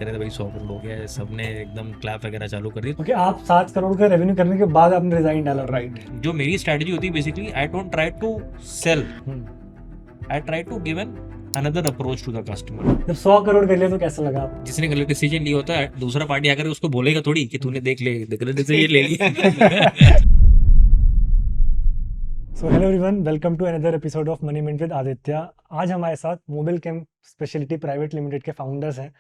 कर रहे थे भाई 100 करोड़ हो गया है, सबने एकदम क्लैप वगैरह चालू कर दी। ओके, आप 7 करोड़ का रेवेन्यू करने के बाद आपने रिजाइन डाला अपनी राइट, कंपनी। जो मेरी स्ट्रैटेजी होती है basically, I don't try to sell, I try to give an another approach to the customer. जब 100 करोड़ कर लिया तो कैसा लगा आपको? जिसने गलत डिसीजन लिया होता है, दूसरा पार्टी आकर उसको बोलेगा थोड़ी कि तूने देख ले गलत डिसीजन ले लिया। So hello everyone, welcome to another episode of money minute with Aditya. आज हमारे साथ mobile chem speciality private limited के फाउंडर्स हैं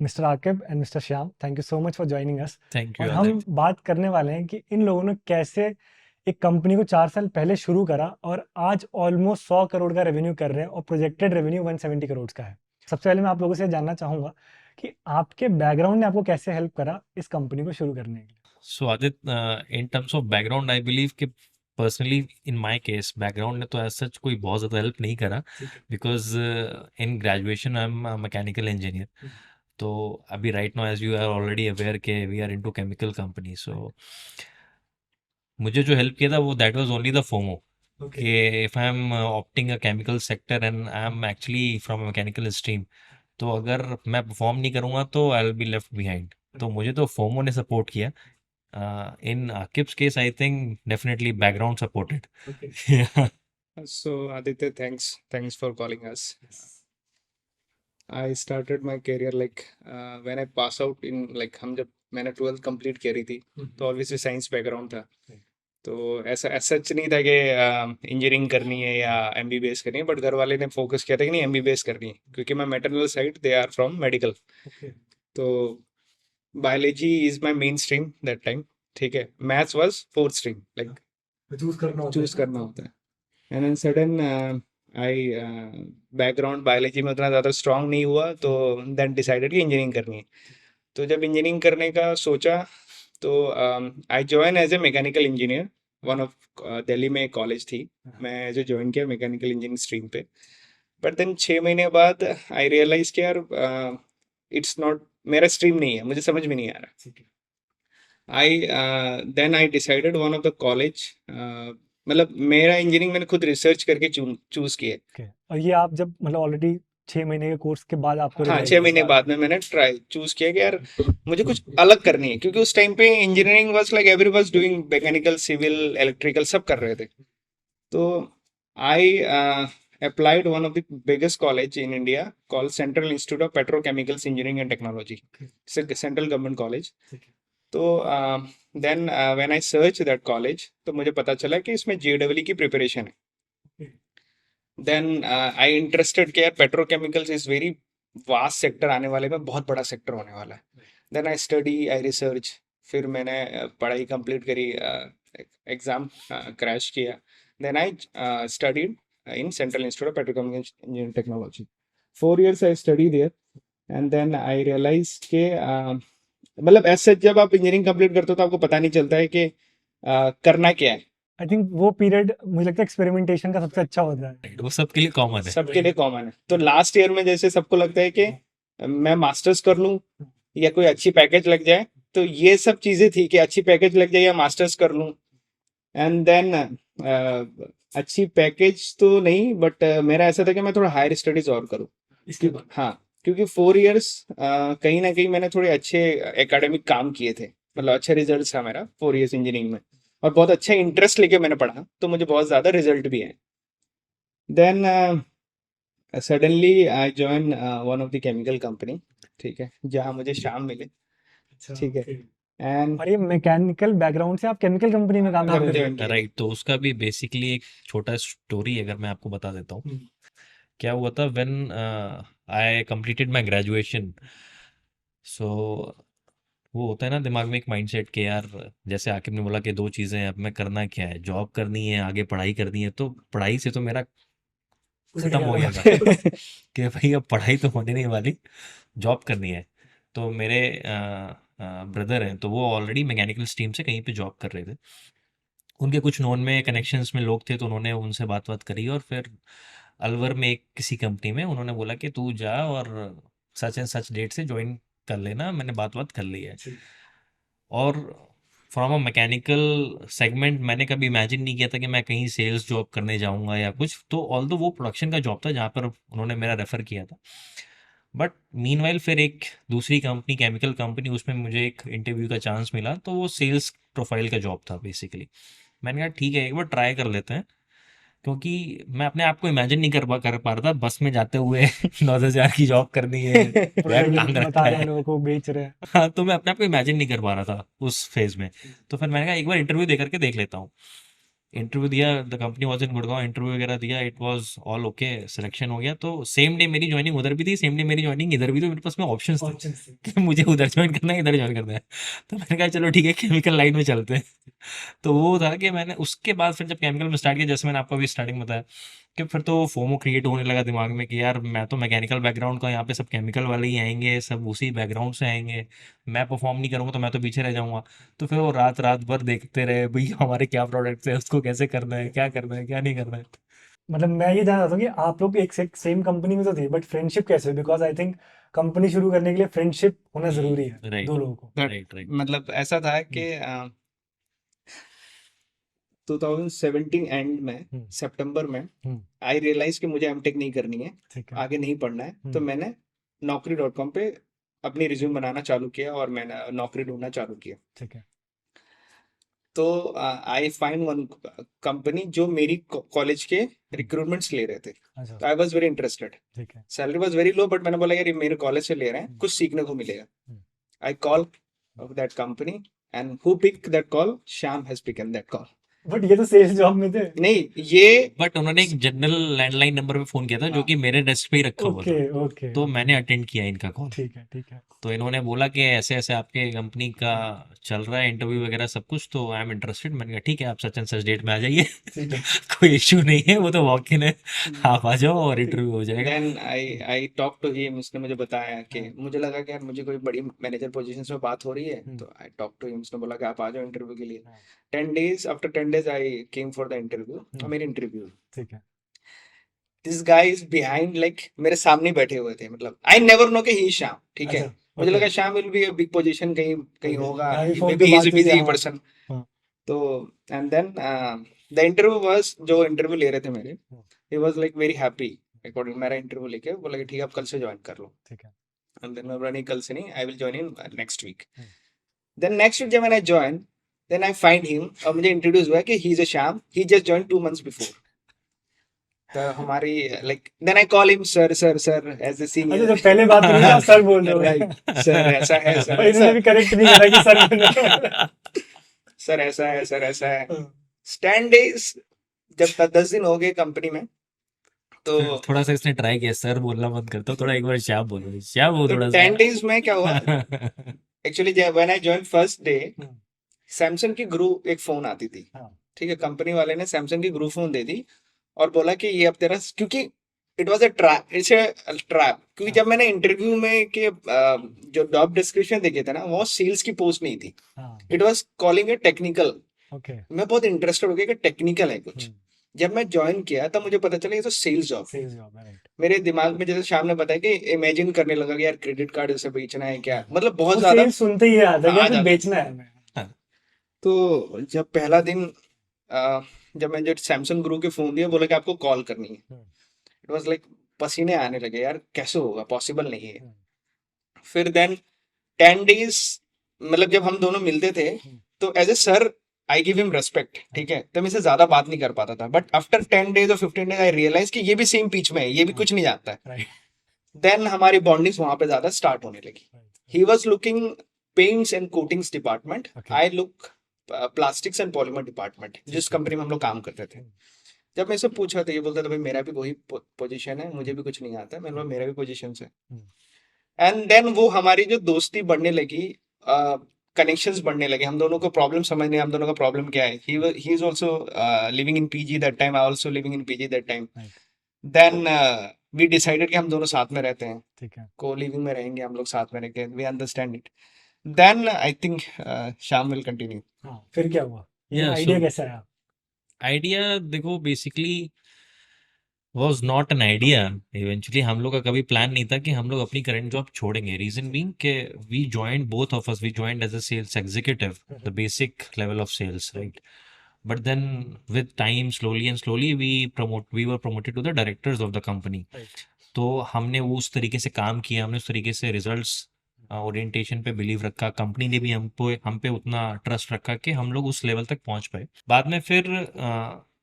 mister Aqib and mister Shyam. Thank you so much for joining us. Thank और यू हम बात करने वाले हैं कि इन लोगों ने कैसे एक कंपनी को 4 साल पहले शुरू करा और आज ऑलमोस्ट 100 करोड़ का रेवेन्यू कर रहे हैं और प्रोजेक्टेड रेवेन्यू 170 करोड़ का है। सबसे पहले मैं आप लोगों से जानना चाहूंगा कि आपके बैकग्राउंड ने आपको कैसे हेल्प करा इस कंपनी को शुरू करने के लिए। So Aditya, in terms of background I believe कि personally in my case background ने तो एज सच कोई बहुत ज़्यादा हेल्प नहीं करा, because in graduation I am mechanical engineer. तो अभी right now as you are already aware के we are into chemical company, so मुझे जो हेल्प किया था वो that was only the FOMO कि if I am opting a chemical sector and I am actually from mechanical stream, तो अगर मैं परफॉर्म नहीं करूँगा तो I will be left behind. तो मुझे तो फोमो ने सपोर्ट किया। In Akib's case, I think definitely background supported. Yeah. So Aditya, thanks for calling us. I started my career like when I pass out in like हम जब मैंने 12th complete करी थी तो ऑब्वियसली साइंस बैकग्राउंड था। तो ऐसा सच नहीं था कि इंजीनियरिंग करनी है या एमबीबीएस करनी है, बट घर वाले ने फोकस किया था कि नहीं एमबीबीएस करनी है, क्योंकि मैं maternal side they are from medical. तो biology is my main stream that time, ठीक है। Maths was fourth stream, like choose करना होता है। And then sudden I background biology में उतना ज़्यादा स्ट्रांग नहीं हुआ, तो देन डिसाइडेड कि इंजीनियरिंग करनी है। तो जब इंजीनियरिंग करने का सोचा तो I join as a mechanical engineer. One of Delhi में एक कॉलेज थी, मैं एज ए ज्वाइन किया मैकेनिकल इंजीनियरिंग स्ट्रीम पे। बट देन 6 महीने बाद आई रियलाइज कि यार इट्स नॉट मेरा स्ट्रीम नहीं है, मुझे समझ में नहीं आ रहा। I decided one of the college, मतलब मेरा इंजीनियरिंग मैंने खुद रिसर्च करके चूज किया। Okay. और ये आप जब मतलब ऑलरेडी 6 महीने के कोर्स के बाद आपको हाँ, realize 6 महीने बाद में मैंने चूज किया कि यार मुझे कुछ अलग करनी है, क्योंकि उस टाइम पे engineering was like every was doing mechanical, civil, electrical सब कर रहे थे। तो I applied one of the biggest college in India called Central Institute of Petrochemicals Engineering and Technology. It's a central government college. तो then when I search that college तो मुझे पता चला कि इसमें जेडब्ल्यू की प्रिपरेशन है। देन आई interested कि यार petrochemicals is very vast sector, आने वाले में बहुत बड़ा सेक्टर होने वाला है। Then I study, I research, फिर मैंने पढ़ाई कंप्लीट करी, एग्जाम क्रैश किया। Then I studied in Central Institute of Petrochemical Engineering Technology. 4 years I studied there, and then I realized कि मतलब ऐसे जब आप इंजीनियरिंग कंप्लीट करते हो तो आपको पता नहीं चलता है कि करना क्या है। आई थिंक वो पीरियड मुझे लगता है एक्सपेरिमेंटेशन का सबसे अच्छा होता है। वो सबके लिए कॉमन है। सबके लिए कॉमन है। तो लास्ट ईयर में जैसे सबको लगता है कि मैं मास्टर्स कर लूं या कोई अच्छी पैकेज लग जाए, तो ये सब चीजें थी कि अच्छी पैकेज लग जाए या मास्टर्स कर लूं। एंड देन अच्छी पैकेज तो नहीं, बट मेरा ऐसा था कि मैं थोड़ा हायर स्टडीज और करूं इसके बाद। हाँ, क्योंकि 4 years कहीं ना कहीं मैंने थोड़े अच्छे एकेडमिक काम किए थे, मतलब अच्छा रिजल्ट था मेरा 4 years इंजीनियरिंग में, और बहुत अच्छा इंटरेस्ट लेके मैंने पढ़ा, तो मुझे बहुत ज़्यादा रिजल्ट भी है। Then suddenly I join one of the chemical company, ठीक है, जहाँ मुझे शाम मिले, ठीक है। एंड और ये मैकेनिकल बैकग्राउंड से आप केमिकल कंपनी में काम कर रहे थे? राइट, तो उसका भी बेसिकली एक छोटा स्टोरी अगर मैं आपको बता देता हूँ। क्या हुआ था when I completed my graduation. So वो होता है ना दिमाग में एक माइंडसेट के यार, जैसे आकिब ने बोला कि दो चीज़ें हैं, अब मैं करना क्या है, जॉब करनी है, आगे पढ़ाई करनी है। तो पढ़ाई से तो मेरा खत्म हो गया था कि भाई अब पढ़ाई तो होने नहीं वाली, जॉब करनी है। तो मेरे ब्रदर हैं, तो वो ऑलरेडी मैकेनिकल स्ट्रीम से कहीं पे जॉब कर रहे थे। उनके कुछ नोन में कनेक्शंस में लोग थे, तो उन्होंने उनसे बात करी और फिर अलवर में एक किसी कंपनी में उन्होंने बोला कि तू जा और सच एंड सच डेट से ज्वाइन कर लेना। मैंने बात कर ली है। और फ्रॉम अ मैकेनिकल सेगमेंट मैंने कभी इमेजिन नहीं किया था कि मैं कहीं सेल्स जॉब करने जाऊंगा या कुछ। तो ऑल्दो वो प्रोडक्शन का जॉब था जहाँ पर उन्होंने मेरा रेफ़र किया था, बट मीनवाइल फिर एक दूसरी कंपनी, केमिकल कंपनी, उसमें मुझे एक इंटरव्यू का चांस मिला, तो वो सेल्स प्रोफाइल का जॉब था बेसिकली। मैंने कहा ठीक है, एक बार ट्राई कर लेते हैं, क्योंकि मैं अपने आप को इमेजिन नहीं कर पा रहा था बस में जाते हुए 9,000 की जॉब करनी है, यार टांग प्रोडक्ट रखा बता रहे हैं है। लोगों को, बेच रहे हैं। हाँ, तो मैं अपने आप को इमेजिन नहीं कर पा रहा था उस फेज में। तो फिर मैंने कहा एक बार इंटरव्यू दे करके देख लेता हूँ। इंटरव्यू दिया, the company was in Gurgaon, interview वगैरह दिया, it was all okay, selection हो गया। तो सेम डे मेरी ज्वाइनिंग उधर भी थी, सेम डे मेरी ज्वाइनिंग इधर भी थी। मेरे पास में ऑप्शंस थे ऑप्शन से। कि मुझे उधर ज्वाइन करना है, इधर ज्वाइन करना है। तो मैंने कहा चलो ठीक है, केमिकल लाइन में चलते हैं। तो वो था कि मैंने उसके बाद फिर जब केमिकल में स्टार्ट किया, जैसे मैंने आपको अभी स्टार्टिंग बताया, कि फिर तो फोमो क्रिएट होने लगा दिमाग में कि यार मैं तो मैकेनिकल बैकग्राउंड का, यहाँ पे सब केमिकल वाले ही आएंगे, सब उसी बैकग्राउंड से आएंगे, मैं परफॉर्म नहीं करूँगा तो मैं तो पीछे रह जाऊंगा। तो फिर वो रात रात भर देखते रहे भाई हमारे क्या प्रोडक्ट्स है, उसको कैसे करना है, क्या करना है, क्या नहीं करना है। मतलब मैं ये जानना चाहता हूँ कि आप लोग एक सेम कंपनी में तो थे, बट फ्रेंडशिप कैसे? बिकॉज आई थिंक कंपनी शुरू करने के लिए फ्रेंडशिप होना जरूरी है राइट, दो लोगों को। But right, right. मतलब ऐसा था कि 2017 एंड में, हम्म, सितंबर में, हम्म, आई रियलाइज कि मुझे एमटेक नहीं करनी है, ठीक है। आगे नहीं पढ़ना है। तो हम्म, मैंने naukri.com पे अपनी रिज्यूम बनाना चालू किया और मैंने नौकरी ढूंढना चालू किया। ठीक है। तो आई फाइंड वन कंपनी जो मेरी कॉलेज के रिक्रूटमेंट्स ले रहे थे। अच्छा, तो आई वाज वेरी इंटरेस्टेड। ठीक है। Salary was very low, but मैंने बोला यार ये मेरे कॉलेज से ले रहे हैं, हम्म, कुछ सीखने को मिलेगा। Hmm, I call that company, and who pick that call? Shyam has picked that call. But ये तो सेल्स जॉब में थे। नहीं, ये बट उन्होंने एक जनरल लैंडलाइन नंबर पे फोन किया था, जो हाँ, कि मेरे डेस्क पे ही रखा हुआ ओके, था। ओके, तो ओके, मैंने अटेंड किया इनका कॉल। ठीक है, ठीक है। तो इन्होंने बोला कि ऐसे ऐसे आपके कंपनी का चल रहा है इंटरव्यू वगैरह सब कुछ, तो आई एम इंटरेस्टेड। मैंने कहा ठीक है, आप सच एंड सच डेट में आ जाइए। ठीक है। कोई इश्यू नहीं है, वो तो वॉक इन है, आप आ जाओ और ठीक। इंटरव्यू हो जाएगा। Then I talk to him. उसने मुझे बताया कि हाँ, मुझे लगा कि यार मुझे कोई बड़ी मैनेजर पोजीशन में बात हो रही है, हम्म, तो आई टॉक टू हिम। उसने बोला कि आप आ जाओ इंटरव्यू के लिए। हाँ, 10 days, after 10 days I came for the interview. और मेरी इंटरव्यू, ठीक है। This guy is behind, like मेरे सामने बैठे हुए थे। मतलब आई नेवर नो कि ही श्याम, ठीक है। अच्छा, मुझे ओके, लगा Shyam will be a big position, कहीं कहीं ओके। होगा, हाँ, ये मे फोन पे बी ही इज अ बातचीत, बिजी हाँ, पर्सन। हाँ, तो and then the interview was, जो इंटरव्यू ले रहे थे मेरे, हाँ, he was like very happy according. मेरा इंटरव्यू लेके बोला कि ठीक है आप कल से ज्वाइन कर लो। ठीक है। एंड देन मैं बोला नहीं, कल से नहीं, I will join in next week. Hmm, then next week जब मैंने join, then I find him, और मुझे इंट्रोड्यूस हुआ कि he is a Shyam, he just join 2 months before. तो हमारी, like then I call him sir sir sir as a अच्छा, senior. जब पहले बात हुई तो आप सर बोल रहे हो। राइट, सर ऐसा है, सर और इन्होंने ऐसा, भी करेक्ट नहीं करा कि सर बोलना। सर ऐसा है, सर ऐसा है। हाँ, 10 days, जब तक 10 दिन हो गए कंपनी में, तो फिर थोड़ा सा इसने ट्राई किया, सर बोलना मत करता, थोड़ा एक बार श्याम बोलो, श्याम वो थोड़ा 10 days में क्या हुआ? सा। Actually when I join first day, hmm, Samsung की ग्रू एक फोन आती थी, हाँ, ठीक है। कंपनी वाले ने सैमसंग की ग्रू फोन दे दी और बोला कि ये अब तेरा, क्योंकि it was a trap, it's a trap. क्योंकि हाँ, जब मैंने इंटरव्यू में के जो जॉब डिस्क्रिप्शन देखे थे ना, वो सेल्स की पोस्ट नहीं थी, हाँ, it was calling A technical. Okay, मैं बहुत इंटरेस्टेड हो गया कि टेक्निकल है कुछ। जब मैं ज्वाइन किया तब मुझे पता चला ये तो सेल्स जॉब है। सेल्स जॉब है, राइट। मेरे दिमाग में, जैसे शाम ने बताया, कि इमेजिन करने लगा कि यार क्रेडिट कार्ड इसे बेचना है क्या, मतलब बहुत वो ज्यादा सेल्स सुनते ही आता है कि आ यार कुछ जाता। बेचना है हमें। तो जब पहला दिन, अ, जब मैंने जो सैमसंग ग्रू के फोन दिया, बोला कि आपको कॉल करनी है। हम्म, इट वाज लाइक पसीने आने लगे यार, कैसे होगा, पॉसिबल नहीं है। हम्म, फिर देन 10 days, मतलब जब हम दोनों मिलते थे, हम्म, तो as a sir I give him respect, ठीक है। तो मैं इससे ज्यादा बात नहीं कर पाता था, बट आफ्टर 10 days और 15 days आई रियलाइज कि ये भी सेम पिच में है, ये भी हाँ, कुछ नहीं जानता है। राइट, देन हमारी बॉन्डिंग वहां पे ज्यादा स्टार्ट होने लगी। Right, he was looking paints and coatings department, okay, I look plastics and polymer department, जिस कंपनी में हम लोग काम करते थे। हम्म, जब मैं इसे पूछा तो ये बोलता था भाई मेरा भी वही पोजीशन है, मुझे भी कुछ नहीं आता है। मैंने बोला मेरा भी पोजीशन है। हम्म, एंड देन वो हमारी जो दोस्ती बढ़ने लगी, कनेक्शंस बढ़ने लगे, हम दोनों को प्रॉब्लम समझने, हम दोनों का प्रॉब्लम क्या है। He is also living in PG that time, I also living in PG that time. Right, then we decided कि हम दोनों साथ में रहते हैं, ठीक है। को लिविंग में रहेंगे हम लोग साथ में, रहकर we understand it. Then I think Shyam will continue. हाँ, फिर क्या हुआ? ये या आइडिया सो कैसे आया? आइडिया देखो basically was not an idea. Eventually हम लोग का कभी प्लान नहीं था कि हम लोग अपनी करंट जॉब छोड़ेंगे। रीजन बीइंग के we joined, both of us we joined as a sales executive, the basic level of sales, right? But then with time, slowly and slowly, we were promoted to the directors of the company. Right, तो हमने वो उस तरीके से काम किया, हमने उस तरीके से रिजल्ट्स ओरिएंटेशन पे बिलीव रखा, कंपनी ने भी हम पे उतना ट्रस्ट रखा कि हम लोग उस लेवल तक पहुंच पाए। बाद में फिर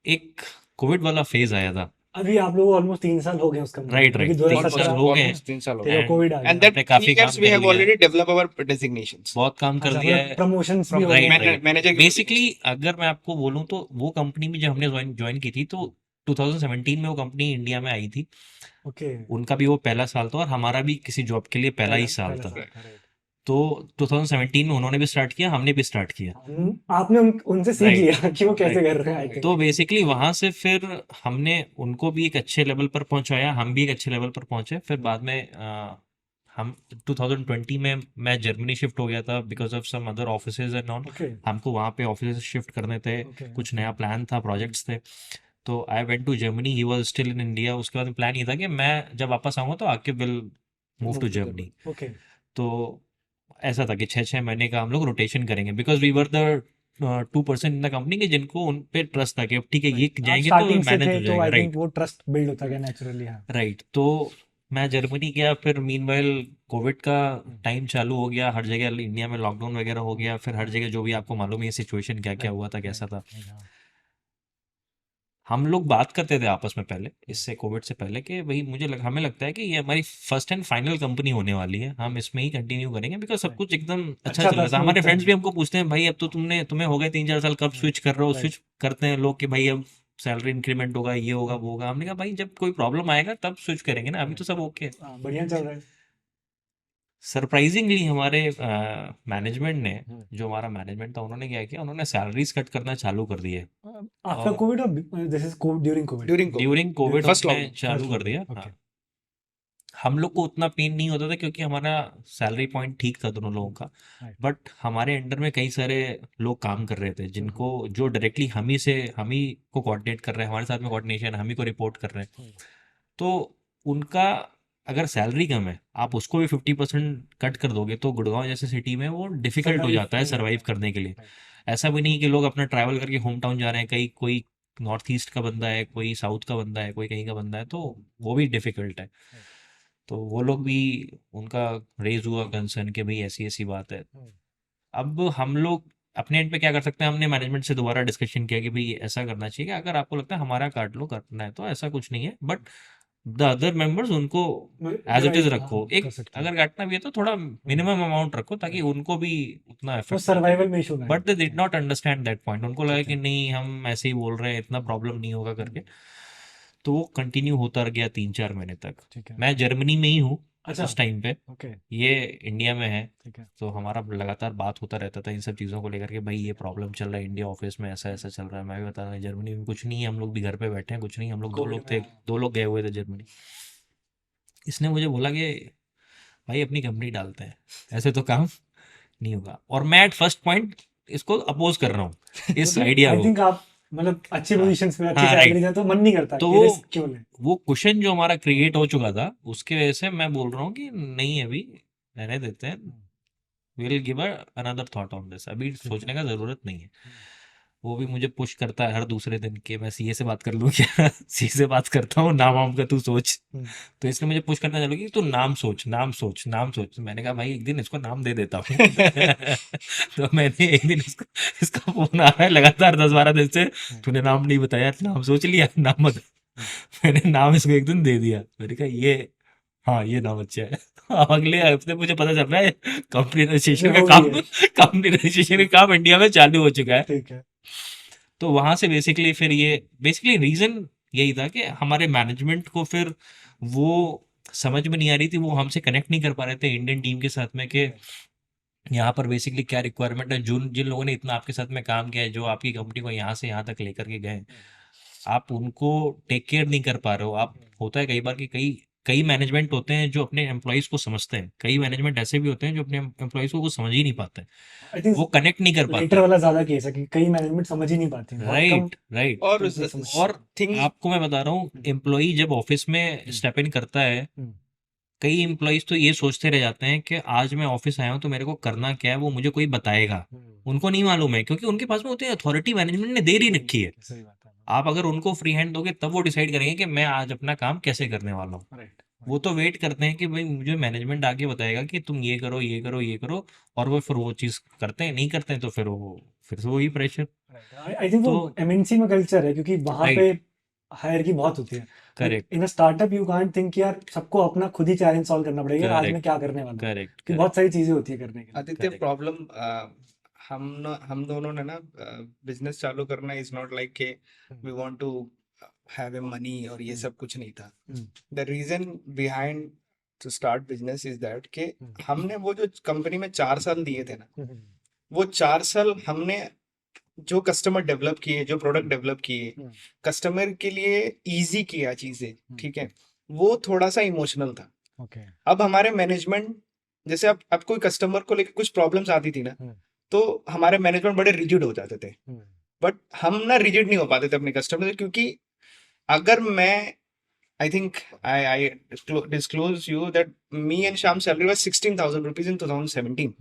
एक कोविड वाला फेज आया था। अभी आप लोग ऑलमोस्ट 3 साल हो गए उस कंपनी राइट में, क्योंकि राइट 3 साल 2017 हो गए हैं ऑलमोस्ट 3 साल हो ठीक गए है, and कोविड आ एंड गया। दैट हमने 3 काफी काम years we कर have लिया है, already developed our designations बहुत काम कर अच्छा, लिया मतलब है। प्रमोशंस भी हो राइट गए। राइट मैनेजर की बेसिकली अगर मैं आपको बोलूं तो वो कंपनी में जब हमने ज्वाइन की थी तो 2017 में वो कंपनी इंडिया में आई थी। ओके, उनका भी वो पहला साल था और हमारा भी किसी जॉब के लिए पहला ही साल पहला था। साल था, राइट। तो 2017 में उन्होंने भी स्टार्ट किया, हमने भी स्टार्ट किया। आपने उनसे सीख राइट लिया कि वो कैसे राइट कर रहे हैं, आई थिंक। तो बेसिकली वहां से फिर हमने उनको भी एक अच्छे लेवल पर पहुंचाया, हम भी एक अच्छे लेवल पर पहुंचे। फिर बाद में हम 2020 में मैं जर्मनी शिफ्ट हो गया था because of some other offices and on. Okay, हमको वहाँ पे ऑफिस शिफ्ट करने थे, ओके, कुछ नया प्लान था, प्रोजेक्ट्स थे। तो I went to Germany, he was still in India. उसके बाद प्लान ये था कि मैं जब वापस आऊँगा तो आके will move to Germany. Okay, तो ऐसा था कि 6-6 महीने का हम लोग रोटेशन करेंगे because we were the 2% in the company के जिनको उन पे ट्रस्ट था कि अब ठीक है ये आप जाएंगे तो स्टार्टिंग से मैनेज थे हो तो जाएगा। आई थिंक राइट वो ट्रस्ट बिल्ड होता गया नेचुरली। हाँ, राइट तो मैं जर्मनी गया, फिर मीनवाइल कोविड का टाइम चालू हो गया, हर जगह इंडिया में लॉकडाउन वगैरह हो गया, फिर हर जगह जो भी आपको मालूम है सिचुएशन क्या क्या हुआ था, कैसा था। हम लोग बात करते थे आपस में पहले, इससे कोविड से पहले, कि भाई हमें लगता है कि ये हमारी फर्स्ट एंड फाइनल कंपनी होने वाली है, हम इसमें ही कंटिन्यू करेंगे बिकॉज सब कुछ एकदम अच्छा अच्छा चल था, रहा था। हमारे smooth था। फ्रेंड्स भी हमको पूछते हैं भाई अब तो तुम्हें हो गए 3-4 साल, कब स्विच कर रहे हो? Right. स्विच करते हैं लोग कि भाई अब सैलरी इंक्रीमेंट होगा, ये होगा वो होगा। हमने कहा भाई जब कोई प्रॉब्लम आएगा तब स्विच करेंगे ना, अभी तो सब ओके। हाँ, बढ़िया चल रहा है। सरप्राइजिंगली हमारे मैनेजमेंट ने, जो हमारा मैनेजमेंट था, उन्होंने क्या किया, उन्होंने सैलरीज कट करना चालू कर दिए। आफ्टर और कोविड और this is during Covid? During Covid First उन्होंने lockdown. चालू कर दिया। हाँ, हम लोग को उतना पेन नहीं होता था क्योंकि हमारा सैलरी पॉइंट ठीक था दोनों लोगों का। Right. बट हमारे अंडर में कई सारे लोग काम कर रहे थे जिनको जो डायरेक्टली हम ही को कोऑर्डिनेट कर रहे हैं, हमारे साथ में कोऑर्डिनेशन, हम ही को रिपोर्ट कर रहे हैं। तो उनका अगर सैलरी कम है, आप उसको भी 50% कट कर दोगे तो गुड़गांव जैसे सिटी में वो डिफिकल्ट हो Survive जाता है नहीं सर्वाइव होता। करने के लिए। Right. ऐसा भी नहीं कि लोग अपना ट्रैवल करके होम टाउन जा रहे हैं, कहीं कोई नॉर्थ ईस्ट का बंदा है, कोई साउथ का बंदा है, कोई कहीं का बंदा है, तो वो भी डिफिकल्ट है। तो वो लोग भी, उनका रेज हुआ कंसर्न कि भाई ऐसी ऐसी बात है। अब हम लोग अपने एंड पे क्या कर सकते हैं, हमने मैनेजमेंट से दोबारा डिस्कशन किया कि भाई ऐसा करना चाहिए कि अगर आपको लगता है हमारा काट लो, करना है तो ऐसा कुछ नहीं है, बट द अदर मेंबर्स उनको एज इट इज रखो। हाँ, एक कर सकते हैं। अगर काटना भी है तो थोड़ा मिनिमम अमाउंट रखो ताकि उनको भी उतना वो इफेक्ट। सर्वाइवल में इशू ना but they did not understand that point, उनको लगा ठीक कि है। नहीं हम ऐसे ही बोल रहे हैं, इतना प्रॉब्लम नहीं होगा करके। तो वो कंटिन्यू होता गया 3-4 महीने तक। ठीक है। मैं जर्मनी में ही हूँ अच्छा, उस टाइम पे, ओके, ये इंडिया में है। ठीक है। तो हमारा लगातार बात होता रहता था इन सब चीज़ों को लेकर के, भाई ये प्रॉब्लम चल रहा है इंडिया ऑफिस में, ऐसा ऐसा चल रहा है। मैं भी बता रहा हूँ जर्मनी में कुछ नहीं है, हम लोग भी घर पे बैठे हैं, कुछ नहीं, हम लोग दो कोविड लोग में, थे, 2 लोग गए हुए थे जर्मनी। इसने मुझे बोला कि भाई अपनी कंपनी डालते हैं, ऐसे तो काम नहीं होगा। और मैं एट फर्स्ट पॉइंट इसको अपोज कर रहा हूँ इस आइडिया आई को। थिंक आप मतलब अच्छी हाँ, पोजीशंस पे, अच्छी हाँ, सैलरी राइट। जाए तो मन नहीं करता तो कि रिस्क क्यों ले। वो क्वेश्चन जो हमारा क्रिएट हो चुका था उसके वजह से मैं बोल रहा हूँ कि नहीं अभी रहने देते हैं, will give another thought on this, अभी सोचने का ज़रूरत नहीं है। वो भी मुझे पुश करता है हर दूसरे दिन के मैं सीए से बात कर लूँ क्या सीए से बात करता हूँ, नाम वाम का तू सोच। तो इसने मुझे पुश करना चालू कि तू नाम सोच, नाम सोच, नाम सोच। मैंने कहा भाई एक दिन इसको नाम दे देता हूँ तो मैंने एक दिन इसका फोन आ रहा है लगातार 10-12 दिन से, तूने नाम नहीं बताया, नाम सोच लिया, नाम बता। मैंने नाम इसको एक दिन दे दिया, मैंने कहा ये, हाँ ये नाम अच्छा है। अब अगले हफ्ते मुझे पता चल रहा है कंपनी रजिस्ट्रेशन का हो काम, गई है। कंपनी रजिस्ट्रेशन का काम इंडिया में चालू हो चुका है। ठीक है। तो वहां से बेसिकली फिर ये बेसिकली रीजन यही था कि हमारे मैनेजमेंट को फिर वो समझ में नहीं आ रही थी, वो हमसे कनेक्ट नहीं कर पा रहे थे इंडियन टीम के साथ में कि यहाँ पर बेसिकली क्या रिक्वायरमेंट है। जिन लोगों ने इतना आपके साथ में काम किया है, जो आपकी कंपनी को यहाँ से यहाँ तक लेकर के गए, आप उनको टेक केयर नहीं कर पा रहे हो। आप होता है कई बार कि कई कई मैनेजमेंट होते हैं जो अपने एम्प्लॉयज को समझते हैं, कई मैनेजमेंट ऐसे भी होते हैं जो अपने एम्प्लॉयज को समझ ही नहीं पाते, आई थिंक वो कनेक्ट नहीं कर लेटर पाते। वाला ज्यादा केस है कि कई मैनेजमेंट समझ ही नहीं पाती, बहुत कम राइट राइट और companies समझती और हैं। थिंग आपको मैं बता रहा हूँ, एम्प्लॉई जब ऑफिस में स्टेप इन करता है, हम्म, कई एम्प्लॉइज तो ये सोचते रह जाते हैं कि आज मैं ऑफिस आया हूँ तो मेरे को करना क्या है वो मुझे कोई बताएगा। उनको नहीं मालूम है क्योंकि उनके पास में उतनी अथॉरिटी मैनेजमेंट ने दे ही रखी है। सही बात है। आप अगर उनको फ्री हैंड दोगे तब वो डिसाइड करेंगे कि मैं आज अपना काम कैसे करने वाला हूँ। राइट, वो तो वेट करते हैं कि भाई मुझे मैनेजमेंट आके बताएगा कि तुम ये करो ये करो ये करो, और वो फिर वो चीज़ करते हैं, नहीं करते हैं तो फिर से वही प्रेशर। आई थिंक वो तो एमएनसी में कल्चर है, क्योंकि वहां पे राइट, हायर की बहुत होती है। Correct, in a startup you can't think कि यार सबको अपना खुद ही चैलेंज सॉल्व करना पड़ेगा, आज मैं करेक्ट, क्या करने वाला हूँ, करेक्ट, कि करेक्ट, बहुत सारी चीजें होती है करने के लिए। आदित्य करेक्ट। प्रॉब्लम हम दोनों ने ना बिजनेस चालू करना इज नॉट लाइक के we want to have a money और ये सब कुछ नहीं था। The reason behind to start business is that कि हमने वो जो कंपनी में 4 साल दिए थे ना, वो 4 साल हमने जो कस्टमर डेवलप किए, जो प्रोडक्ट डेवलप किए, कस्टमर के लिए इजी किया चीजें, ठीक है, वो थोड़ा सा इमोशनल था। ओके। अब हमारे मैनेजमेंट, जैसे अब कोई कस्टमर को लेकर कुछ प्रॉब्लम्स आती थी ना, तो हमारे मैनेजमेंट बड़े रिजिड हो जाते थे। बट हम ना रिजिड नहीं हो पाते थे अपने कस्टमर से, क्योंकि अगर मैं I think I disclose you that me and Shyam salary was 16,000 rupees in 2017।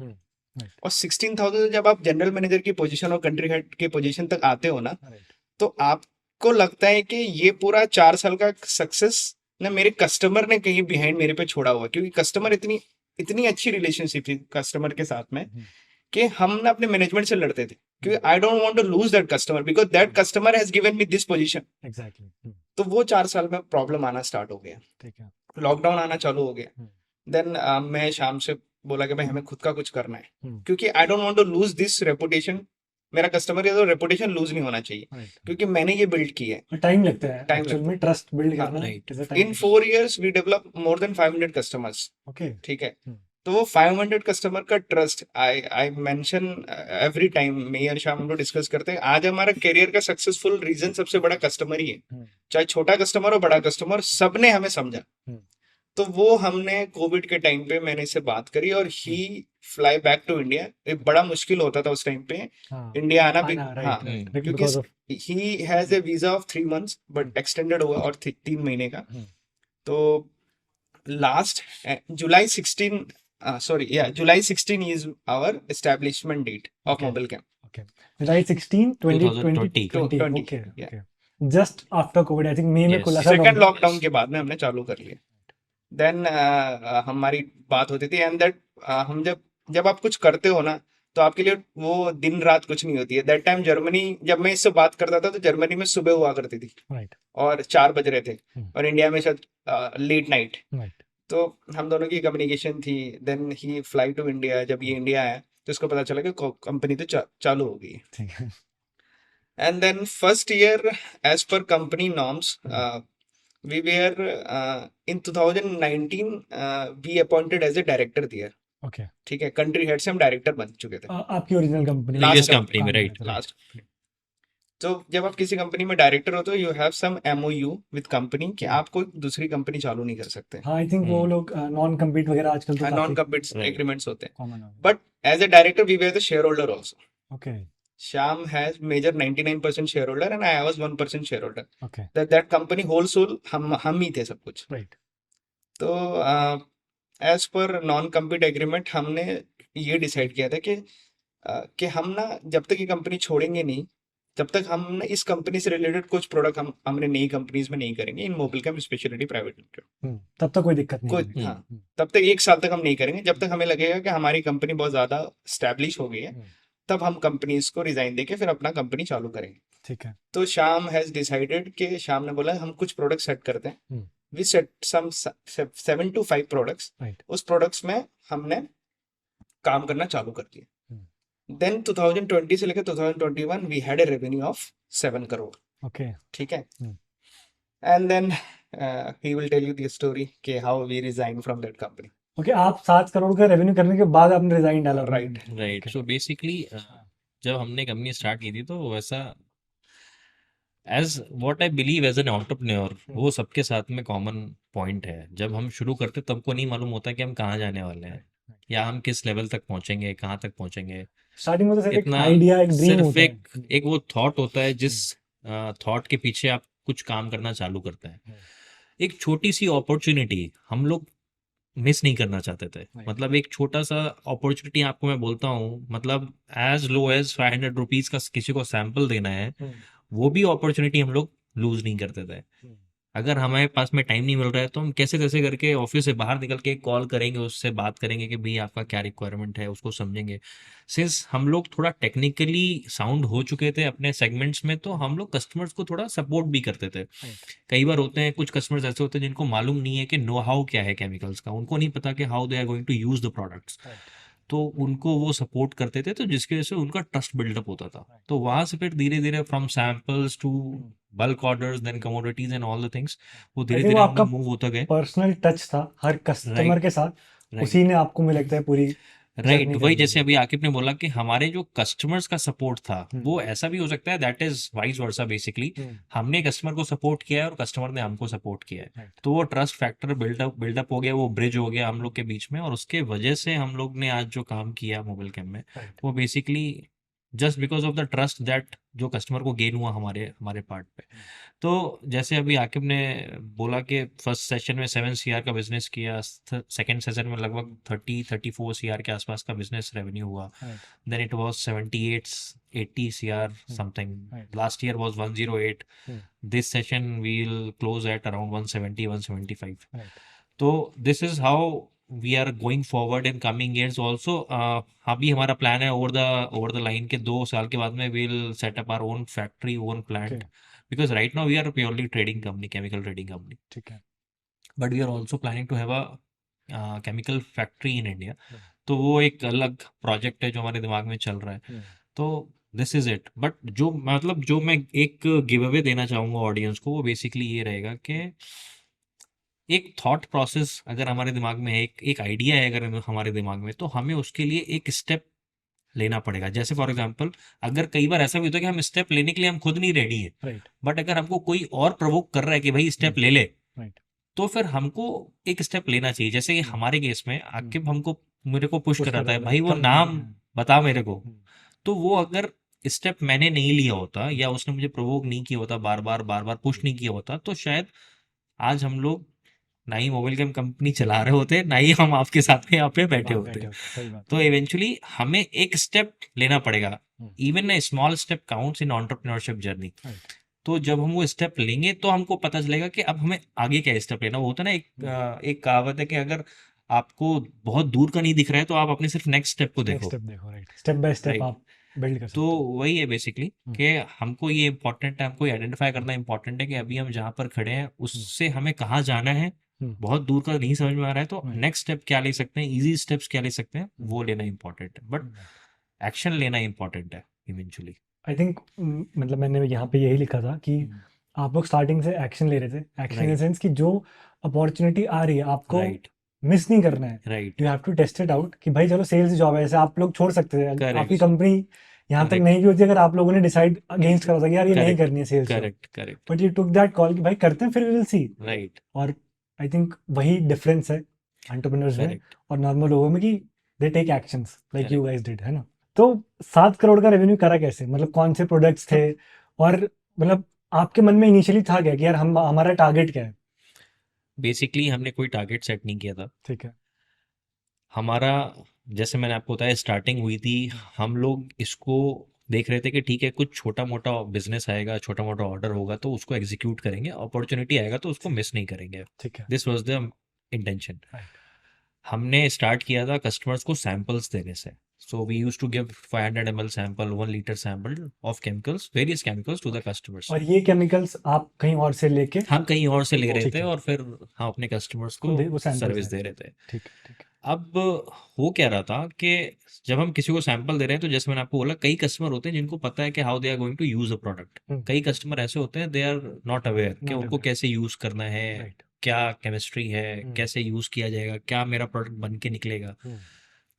और 16,000 जब आप जनरल मैनेजर की पोजीशन और कंट्री हेड की पोजीशन तक आते हो ना, तो आपको लगता है कि ये पूरा 4 साल का सक्सेस ना मेरे कस्टमर ने कहीं बिहाइंड मेरे पे छोड़ा हुआ, क्योंकि कस्टमर इतनी इतनी अच्छी रिलेशनशिप थी कस्टमर के साथ में कि हम ना अपने मैनेजमेंट से लड़ते थे, क्योंकि I don't want to lose that customer because that customer has given me this position. Exactly. तो वो 4 साल में प्रॉब्लम आना स्टार्ट हो गया, ठीक है। लॉकडाउन आना चालू हो गया। देन मैं शाम से बोला कि भाई हमें खुद का कुछ करना है, क्योंकि I don't want to lose this reputation. मेरा कस्टमर का तो रेपुटेशन लूज नहीं होना चाहिए, क्योंकि मैंने ये बिल्ड किया है। टाइम लगता है टाइम एक्चुअल लगता में ट्रस्ट बिल्ड हाँ, करना। राइट। is a time in 4 years we develop more than 500 customers. Okay. ठीक है, तो वो 500 कस्टमर का trust I mention every time, मैं और शाम हम लोग डिस्कस करते हैं। आज हमारा करियर का सक्सेसफुल रीजन सबसे बड़ा कस्टमर ही है, चाहे छोटा कस्टमर हो बड़ा कस्टमर, सबने हमें समझा। तो वो हमने कोविड के टाइम पे मैंने इससे बात करी और ही फ्लाई बैक टू इंडिया। एक बड़ा मुश्किल होता था उस टाइम पे इंडिया आना भी, हाँ, क्योंकि he has A visa of 3 months but extended हुआ और 3 महीने का। तो last July 16 is our establishment date of Okay. mobile camp. July 16, 2020. 2020। Okay, yeah. Okay. Just after COVID, I think मई में Yes. खुला था सेकंड lockdown। लॉकडाउन के बाद में हमने चालू कर लिया। देन हमारी बात होती थी एंड दैट हम जब आप कुछ करते हो ना, तो आपके लिए वो दिन रात कुछ नहीं होती है। दैट टाइम जर्मनी, जब मैं इससे बात करता था तो जर्मनी में सुबह हुआ करती थी Right. और 4 बज रहे थे, और इंडिया में शायद लेट नाइट। Right. तो हम दोनों की कम्युनिकेशन थी। Then he fly to India. जब ये इंडिया आया तो उसको पता चला कि कंपनी तो चालू हो गई। ठीक है। And then first year as per company norms we were in 2019 we appointed as a director there। Okay. ठीक है, कंट्री हेड से हम डायरेक्टर बन चुके थे आपकी ओरिजिनल कंपनी Previous company में, right. लास्ट। तो जब आप किसी कंपनी में डायरेक्टर हो तो you have some MOU with company कि आप कोई दूसरी कंपनी चालू नहीं कर सकते। हाँ, आई थिंक वो लोग नॉन कम्पीट वगैरह आजकल तो नॉन कम्पीट Right. एग्रीमेंट्स होते हैं। कॉमन है। But as a director we were the shareholder also. Okay. Shyam has major 99% shareholder and I was 1% shareholder। Okay. that company whole soul हम ही थे सब कुछ। राइट। तो as per non compete agreement हमने ये decide किया था कि हम ना जब तक ये कंपनी छोड़ेंगे नहीं, जब तक हम ना इस कंपनी से रिलेटेड कुछ प्रोडक्ट हमने नई कंपनीज में नहीं करेंगे, इन mobile cam speciality private limited. तब तक कोई दिक्कत नहीं कोई होगी। हाँ, तब तक 1 साल तक हम नहीं करेंगे, जब तक हमें लगेगा कि हमारी कंपनी बहुत ज्यादा स्टैब्लिश हो गई है, तब हम कंपनीज को रिजाइन देके फिर अपना कंपनी चालू करेंगे। ठीक है। तो श्याम हैज डिसाइडेड कि श्याम ने बोला हम कुछ प्रोडक्ट सेट करते हैं। We set some 7 to 5 products. Right. उस प्रोडक्ट्स में हमने काम करना चालू कर दिया। देन 2020 से लेकर 2021 we had a revenue of 7 crore. Okay. ठीक है, and then he will tell you the story कि how we resign from that company. Okay, आप 7 करोड़ का रेवेन्यू करने के बाद आपने रिजाइन डाला। राइट। राइट। सो बेसिकली जब हमने कंपनी स्टार्ट की थी तो वैसा as what I believe as an entrepreneur, वो सबके साथ में कॉमन पॉइंट है। जब हम शुरू करते तब को नहीं मालूम होता कि हम कहाँ जाने वाले हैं या हम किस लेवल तक पहुंचेंगे, कहाँ तक पहुंचेंगे। स्टार्टिंग में तो सिर्फ एक इतना आइडिया, एक ड्रीम सिर्फ होता है। एक वो थॉट होता है, जिस थॉट के पीछे आप कुछ काम करना चालू करते हैं। एक छोटी सी अपॉर्चुनिटी हम लोग मिस नहीं करना चाहते थे। मतलब एक छोटा सा अपॉर्चुनिटी आपको मैं बोलता हूँ, मतलब एज लो एज 500 रुपीज का किसी को सैंपल देना है, वो भी अपॉर्चुनिटी हम लोग लूज नहीं करते थे। अगर हमारे पास में टाइम नहीं मिल रहा है तो हम कैसे कैसे करके ऑफिस से बाहर निकल के कॉल करेंगे, उससे बात करेंगे कि भाई आपका क्या रिक्वायरमेंट है, उसको समझेंगे। सिंस हम लोग थोड़ा टेक्निकली साउंड हो चुके थे अपने सेगमेंट्स में, तो हम लोग कस्टमर्स को थोड़ा सपोर्ट भी करते थे। कई बार होते हैं कुछ कस्टमर्स ऐसे होते हैं जिनको मालूम नहीं है कि नो हाउ क्या है केमिकल्स का, उनको नहीं पता कि how they are going to use the products, तो उनको वो सपोर्ट करते थे, तो जिसकी वजह से उनका ट्रस्ट बिल्डअप होता था। तो वहां से फिर धीरे धीरे from samples to bulk orders then commodities and all the things, वो आई धीरे थिंक वो धीरे हम आपका लोग मूव होते गए। पर्सनल टच था हर कस्टमर राइट, के साथ, राइट, उसी ने आपको मुझे लगता है पूरी राइट। जर्नी वही करनी जैसे थी। अभी आकिब ने बोला कि हमारे जो कस्टमर्स का सपोर्ट था वो ऐसा भी हो सकता है, that is vice versa basically. हमने कस्टमर को सपोर्ट किया है और कस्टमर ने हमको सपोर्ट किया है, राइट, तो वो ट्रस्ट फैक्टर बिल्डअप हो गया, वो ब्रिज हो गया हम लोग के बीच में, और उसके वजह से हम लोग ने आज जो काम किया मोबाइल कैम में, राइट, वो basically just because of the trust that जो कस्टमर को गेन हुआ हमारे हमारे पार्ट पे। तो जैसे अभी आकिब ने बोला कि फर्स्ट सेशन में 7 CR का बिजनेस किया, सेकंड सेशन में लगभग 34 CR के आसपास का बिजनेस रेवेन्यू हुआ, right, then it was 78-80 CR something. Right, Last year was 108. Hmm. This session we'll close at around 170-175. Right, तो this is how we are going forward in coming years also. अभी हमारा plan है over the line के 2 साल के बाद में we'll set up our own factory, own okay, plant, because right now we are a purely trading company, chemical trading company, ठीक है, but we are also planning to have a chemical factory in India. Hmm. तो वो एक अलग project है जो हमारे दिमाग में चल रहा है। तो दिस इज इट। बट जो मतलब जो मैं एक गिव अवे देना चाहूंगा ऑडियंस को, वो बेसिकली ये रहेगा कि एक थॉट प्रोसेस अगर हमारे दिमाग में है, एक आइडिया है अगर हमारे दिमाग में, तो हमें उसके लिए एक स्टेप लेना पड़ेगा। जैसे फॉर एग्जांपल, अगर कई बार ऐसा भी होता है कि हम स्टेप लेने के लिए हम खुद नहीं रेडी है, राइट, बट अगर हमको कोई और प्रवोक कर रहा है कि भाई स्टेप ले ले, राइट, तो फिर हमको एक स्टेप लेना चाहिए। जैसे कि हमारे केस में आकिब हमको मेरे को पुश पुश कर रहा कर था रहा था भाई वो कंपनी, नाम बता मेरे को, हम्म, तो वो अगर स्टेप मैंने नहीं लिया होता या उसने मुझे प्रोवोक नहीं किया होता, बार बार पुश नहीं किया होता, तो शायद आज हम लोग ना ही मोबाइल गेम कंपनी चला रहे होते, ना ही हम आपके साथ में यहाँ पे बैठे बात होते। बैठे होते, सही बात तो है, इवेंचुअली हमें एक स्टेप लेना पड़ेगा। Hmm, even a small step counts in entrepreneurship journey. Right, तो जब हम वो स्टेप लेंगे तो हमको पता चलेगा कि अब हमें आगे क्या स्टेप लेना। वो होता है ना, एक कहावत है कि अगर आपको बहुत दूर का नहीं दिख रहा है तो आप अपने सिर्फ नेक्स्ट स्टेप को नेक्स्ट देखो। स्टेप देखो, right, step by step right, आप बिल्ड कर तो सकते हो, वही है बेसिकली हम्म, कि हमको ये इम्पोर्टेंट है, हमको आइडेंटिफाई करना इम्पोर्टेंट है कि अभी हम जहाँ पर खड़े हैं उससे हमें कहाँ जाना है। बहुत दूर का नहीं समझ में आ रहा है तो Right. नेक्स्ट स्टेप क्या ले सकते हैं, इजी स्टेप्स क्या ले सकते हैं, वो लेना इम्पोर्टेंट है, बट एक्शन लेना इम्पोर्टेंट है इवेंचुअली। आई थिंक मतलब मैंने यहाँ पे यही लिखा था कि आप लोग स्टार्टिंग से एक्शन ले रहे थे, action in the right, sense कि जो अपॉर्चुनिटी आ रही है आपको राइट, मिस नहीं करना है, right, you have to test it out कि भाई चलो सेल्स जॉब है, ऐसे आप लोग छोड़ सकते थे, आपकी करेक्ट, कंपनी यहाँ तक करेक्ट, नहीं भी होती अगर आप लोगों ने डिसाइड अगेंस्ट करा था कि यार ये नहीं करेक्ट, करनी है sales job, correct, correct, but you took that call कि भाई करते हैं फिर वी विल सी। राइट, और आई थिंक वही डिफरेंस है एंटरप्रेन्योर्स में करेक्ट, और नॉर्मल लोगों में कि they take actions like you correct. Guys did, है ना। तो 7 करोड़ का रेवेन्यू करा कैसे, मतलब कौन से प्रोडक्ट्स थे, और मतलब आपके मन में इनिशियली था क्या कि यार हम हमारा टारगेट क्या है? बेसिकली हमने कोई टारगेट सेट नहीं किया था ठीक है, हमारा। जैसे मैंने आपको बताया स्टार्टिंग हुई थी, हम लोग इसको देख रहे थे कि ठीक है कुछ छोटा मोटा बिजनेस आएगा, छोटा मोटा ऑर्डर होगा तो उसको एग्जीक्यूट करेंगे, अपॉर्चुनिटी आएगा तो उसको मिस नहीं करेंगे। ठीक है, this was the intention. Right, हमने स्टार्ट किया था कस्टमर्स को सैंपल्स देने से। So we used to give 500 ml sample, 1 litre sample of chemicals, various chemicals to the customers. और ये केमिकल्स आप कहीं और से लेके हम कहीं और से ले रहे ठीक थे है, और फिर हम अपने कस्टमर्स को वो सैंपल्स सर्विस हैं, दे रहे थे। ठीक है, ठीक है, अब हो क्या रहा था कि जब हम किसी को सैंपल दे रहे हैं तो जैसे मैंने आपको बोला, कई कस्टमर होते हैं जिनको पता है कि how they are going to use a product. कई कस्टमर ऐसे होते हैं दे आर नॉट अवेयर कि नॉट उनको अवेयर, कैसे यूज करना है, राइट, क्या केमिस्ट्री है, कैसे यूज किया जाएगा, क्या मेरा प्रोडक्ट बन के निकलेगा। हम्म,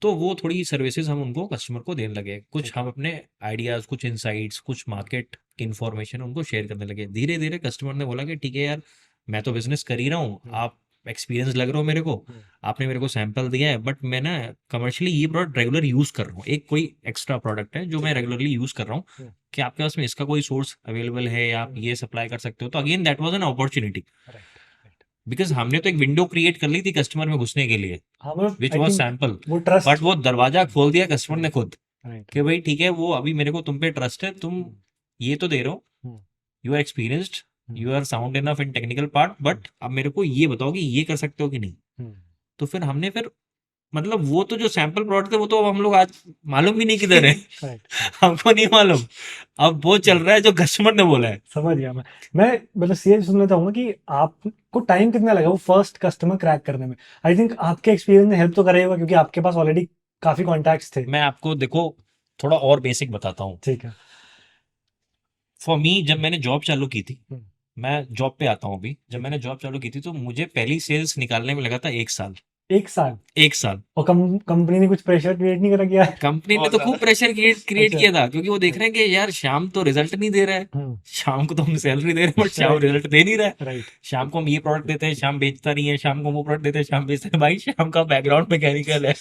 तो वो थोड़ी सर्विसेज हम उनको कस्टमर को देने लगे, कुछ ठीक है, हम अपने आइडियाज, कुछ इनसाइट्स, कुछ मार्केट इन्फॉर्मेशन उनको शेयर करने लगे। धीरे धीरे कस्टमर ने बोला कि ठीक है यार, मैं तो बिजनेस कर ही रहा हूँ, आप एक्सपीरियंस लग रहे हो मेरे को, आपने मेरे को सैंपल दिया है, बट मैं ना कमर्शियली ये प्रोडक्ट रेगुलर यूज कर रहा हूँ, एक कोई एक्स्ट्रा प्रोडक्ट है जो मैं रेगुलरली यूज कर रहा हूँ, कि आपके पास में इसका कोई सोर्स अवेलेबल है या आप ये सप्लाई कर सकते हो। तो again that was an opportunity, right, right, because हमने तो एक विंडो क्रिएट कर ली थी कस्टमर में घुसने के लिए, हाँ मतलब विच आई वाज थिंक सैंपल, वो ट्रस्ट, बट वो दरवाजा खोल दिया कस्टमर ने खुद राइट, कि भाई ठीक है, वो अभी मेरे को तुम पे ट्रस्ट है, तुम ये तो दे रहे हो, you are experienced, you are sound enough in technical part, but अब मेरे को ये बताओ कि ये कर सकते हो कि नहीं। तो फिर हमने फिर मतलब वो तो जो सैंपल प्रोडक्ट थे वो तो अब हम लोग आज मालूम भी नहीं किधर है। राइट। हमको नहीं मालूम, अब वो चल रहा है जो कस्टमर ने बोला है। समझ गया मैं मतलब ये सुनना चाहूंगा कि आपको टाइम कितना लगा वो फर्स्ट कस्टमर क्रैक करने में? आई थिंक आपके एक्सपीरियंस ने हेल्प तो करा ही होगा, क्योंकि आपके पास ऑलरेडी काफी कॉन्टैक्ट्स थे। मैं आपको देखो थोड़ा और बेसिक बताता हूँ। ठीक है। फॉर मी, जब मैंने जॉब चालू की थी, हम्म, मैं जॉब पे आता हूँ अभी, जब मैंने जॉब चालू की थी तो मुझे पहली सेल्स निकालने में लगा था 1 साल। 1 साल? 1 साल। और कंपनी ने कुछ प्रेशर क्रिएट नहीं करा? क्या? कंपनी ने बहुत तो खूब ज्यादा। प्रेशर क्रिएट अच्छा। किया था, क्योंकि वो देख रहे हैं कि यार श्याम तो रिजल्ट नहीं दे रहा है। हम्म। शाम को तो हम सैलरी दे रहे हैं बट श्याम राइट। रिजल्ट दे नहीं रहा है। राइट। शाम को हम ये प्रोडक्ट देते हैं, श्याम बेचता नहीं है। शाम को वो प्रोडक्ट देते हैं, श्याम बेचता है। भाई श्याम का बैकग्राउंड मैकेनिकल है,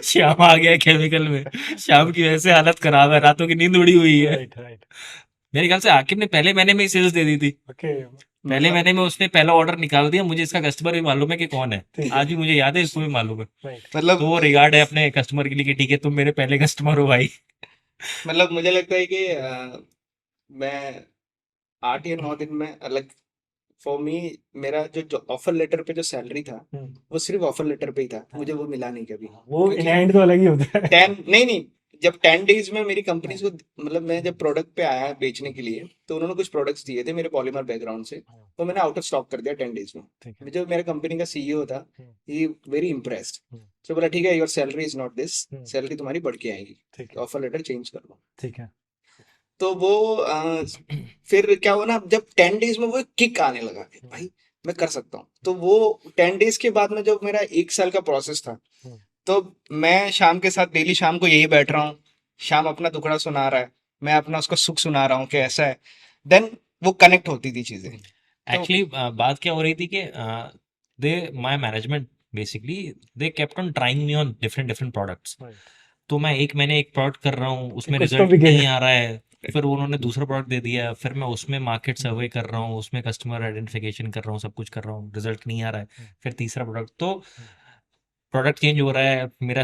श्याम आ गया है केमिकल में। श्याम की वजह से हालत खराब है, रातों की नींद उड़ी हुई है। राइट। राइट। मेरे ख्याल से आकिब ने पहले महीने में ही सेल्स दे दी थी। ओके। पहले मतलब महीने में उसने पहला ऑर्डर निकाल दिया। मुझे इसका कस्टमर भी मालूम है कि कौन है, ठीक आज है। भी मुझे याद है, इसको भी मालूम है। राइट। मतलब तो वो रिगार्ड है अपने कस्टमर के लिए कि ठीक है तुम मेरे पहले कस्टमर हो भाई। मतलब मुझे लगता है कि मैं 8 या 9 दिन में अलग, फॉर मी, मेरा जो ऑफर लेटर पे जो सैलरी था वो सिर्फ ऑफर लेटर पे ही था, मुझे वो मिला नहीं कभी। वो इन क्योंकि हैंड तो अलग ही होता है। 10 नहीं नहीं, जब 10 डेज में मेरी कंपनी को, मतलब मैं जब प्रोडक्ट पे आया बेचने के लिए, तो उन्होंने कुछ प्रोडक्ट्स दिए थे मेरे पॉलीमर बैकग्राउंड से, तो मैंने आउट ऑफ स्टॉक कर दिया 10 डेज में। ठीक है। जो मेरे कंपनी का सीईओ था, ही वेरी इम्प्रेस्ड। हम्म। तो बोला ठीक है, your salary is not this, hmm. Salary तुम्हारी बढ़ के आएगी, ठीक है। ऑफर लेटर चेंज कर लो। ठीक है। तो वो फिर क्या हुआ ना, जब 10 डेज में वो किक आने लगा कि भाई मैं कर सकता हूँ, तो वो 10 डेज के बाद में जब मेरा 1 साल का प्रोसेस था, तो मैं शाम के साथ डेली शाम को यही बैठ रहा हूँ, शाम अपना दुखड़ा सुना रहा है, मैं अपना उसको सुख सुना रहा हूँ कि ऐसा है, देन वो कनेक्ट होती थी चीजें। तो एक्चुअली बात क्या हो रही थी कि they my management basically they kept on trying me on different different products. Right. तो मैं एक महीने एक प्रोडक्ट कर रहा हूँ, उसमें कुछ तो रिजल्ट बिकेगा। नहीं आ रहा है। फिर उन्होंने दूसरा प्रोडक्ट दे दिया, फिर मैं उसमें मार्केट सर्वे कर रहा हूँ, उसमें कस्टमर आइडेंटिफिकेशन कर रहा हूँ, सब कुछ कर रहा हूँ, रिजल्ट नहीं आ रहा है। फिर तीसरा प्रोडक्ट, तो प्रोडक्ट चेंज हो रहा है, मेरा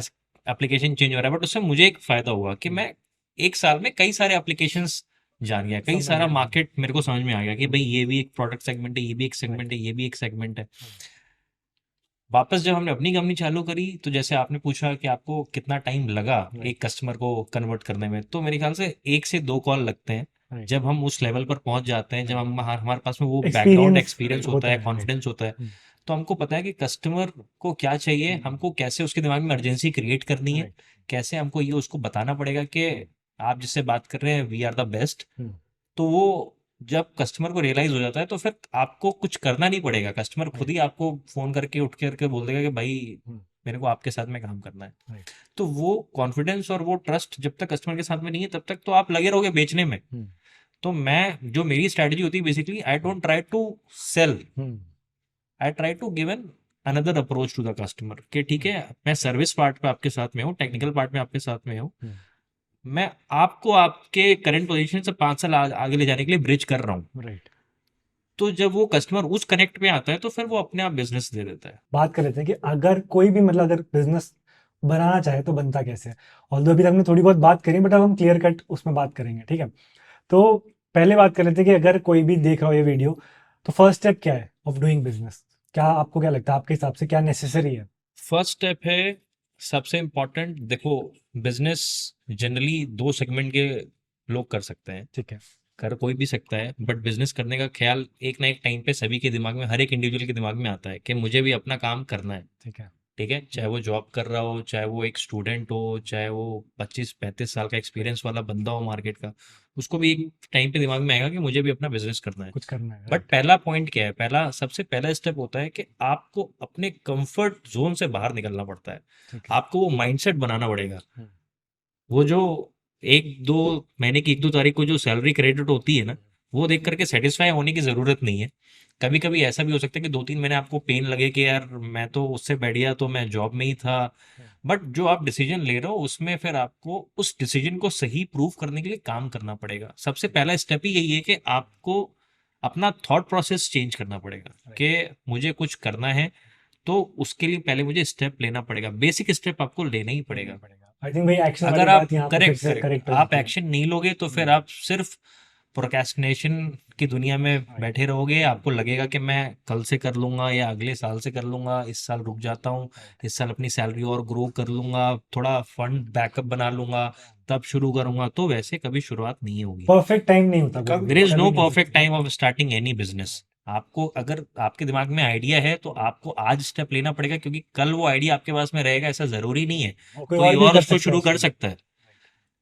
एप्लीकेशन चेंज हो रहा है, बट उससे मुझे एक फायदा हुआ कि मैं 1 साल में कई सारे एप्लीकेशंस जान गया, कई समझ सारा गया। मार्केट मेरे को समझ में आ गया कि भाई ये भी एक प्रोडक्ट सेगमेंट है, ये भी एक सेगमेंट है, ये भी एक सेगमेंट है। वापस जब हमने अपनी कंपनी चालू करी, तो जैसे आपने पूछा कि आपको कितना टाइम लगा राइट। एक कस्टमर को कन्वर्ट करने में, तो मेरे ख्याल से 1 से 2 कॉल लगते हैं। राइट। जब हम उस लेवल पर पहुंच जाते हैं, जब हम हमारे पास में वो बैकग्राउंड एक्सपीरियंस एक्सपीरियंस होता होता है, है। राइट। कॉन्फिडेंस होता है, तो हमको पता है कि कस्टमर को क्या चाहिए, हमको कैसे उसके दिमाग में अर्जेंसी क्रिएट करनी है, राइट। कैसे हमको ये उसको बताना पड़ेगा कि आप जिससे बात कर रहे हैं वी आर द बेस्ट। हम्म। तो वो जब कस्टमर को रियलाइज हो जाता है, तो फिर आपको कुछ करना नहीं पड़ेगा, कस्टमर खुद ही आपको फोन करके उठ करके बोल देगा कि भाई मेरे को आपके साथ में काम करना है। राइट। तो वो कॉन्फिडेंस और वो ट्रस्ट जब तक कस्टमर के साथ में नहीं है, तब तक तो आप लगे रहोगे बेचने में। तो मैं, जो मेरी स्ट्रेटजी होती है basically, I don't try to sell, I try to give an another approach to the customer कि ठीक है मैं सर्विस पार्ट पे आपके साथ में हूँ, टेक्निकल पार्ट में आपके साथ में हूँ, मैं आपको आपके करंट पोजीशन से 5 साल आगे ले जाने के लिए ब्रिज कर रहा हूँ। राइट। तो जब वो कस्टमर उस कनेक्ट में आता है, तो फिर वो अपने आप बिजनेस दे देता है। बात कर रहे थे कि अगर कोई भी मतलब अगर बिजनेस बनाना चाहे तो बनता कैसे है। ऑल्दो अभी तक हमने थोड़ी बहुत बात करी, बट अब हम क्लियर कट उसमें बात करेंगे। ठीक है। तो पहले बात कर रहे थे कि अगर कोई भी देख रहा हो ये वीडियो, तो फर्स्ट स्टेप क्या है ऑफ डूइंग बिजनेस? क्या आपको क्या लगता है, आपके हिसाब से क्या नेसेसरी है? फर्स्ट स्टेप है, सबसे इम्पोर्टेंट, देखो बिजनेस जनरली 2 सेगमेंट के लोग कर सकते हैं, ठीक है। कर कोई भी सकता है, बट बिजनेस करने का ख्याल एक ना एक टाइम पे सभी के दिमाग में, हर एक इंडिविजुअल के दिमाग में आता है कि मुझे भी अपना काम करना है। ठीक है। ठीक है, चाहे वो जॉब कर रहा हो, चाहे वो एक स्टूडेंट हो, चाहे वो 25-35 साल का एक्सपीरियंस वाला बंदा हो मार्केट का, उसको भी एक टाइम पे दिमाग में आएगा कि मुझे भी अपना बिजनेस करना है। कुछ करना है। बट पहला पॉइंट क्या है, सबसे पहला स्टेप होता है कि आपको अपने कंफर्ट जोन से बाहर निकलना पड़ता है। ठीक है। आपको वो माइंडसेट बनाना पड़ेगा। वो जो 1-2 महीने की 1-2 तारीख को जो सैलरी क्रेडिट होती है ना, वो देख करके सेटिस्फाई होने की ज़रूरत नहीं है। कभी कभी ऐसा भी हो सकता है कि 2-3 महीने आपको पेन लगे कि यार मैं तो उससे बढ़िया तो मैं जॉब में ही था, बट जो आप डिसीजन ले रहे हो उसमें फिर आपको उस डिसीजन को सही प्रूव करने के लिए काम करना पड़ेगा। सबसे पहला स्टेप ही यही है कि आपको अपना थॉट प्रोसेस चेंज करना पड़ेगा कि मुझे कुछ करना है, तो उसके लिए पहले मुझे स्टेप लेना पड़ेगा, बेसिक स्टेप आपको लेना ही पड़ेगा। आई थिंक भाई एक्शन वाली अगर आप बात यहाँ पे फिर करेक्ट से करेक्ट करेक्ट हो आप जाती है। एक्शन नहीं लोगे, तो फिर आप सिर्फ प्रोक्रेस्टिनेशन की दुनिया में राइट बैठे रहोगे, आपको लगेगा कि मैं कल से कर लूंगा या अगले साल से कर लूंगा, इस साल रुक जाता हूँ, राइट इस साल अपनी सैलरी और ग्रो कर लूंगा, थोड़ा फंड बैकअप बना लूंगा, तब शुरू करूंगा, तो वैसे कभी शुरुआत नहीं होगी। परफेक्ट टाइम नहीं होता कोई कभी देयर इज कभी नो नहीं हो परफेक्ट सकता time of starting any business. आपको अगर आपके दिमाग में आइडिया है तो आपको आज स्टेप लेना पड़ेगा, क्योंकि कल वो आइडिया आपके पास में रहेगा ऐसा जरूरी नहीं है, और कोई कोई और भी और कर उसको सकता है शुरू कर उसको सकता है।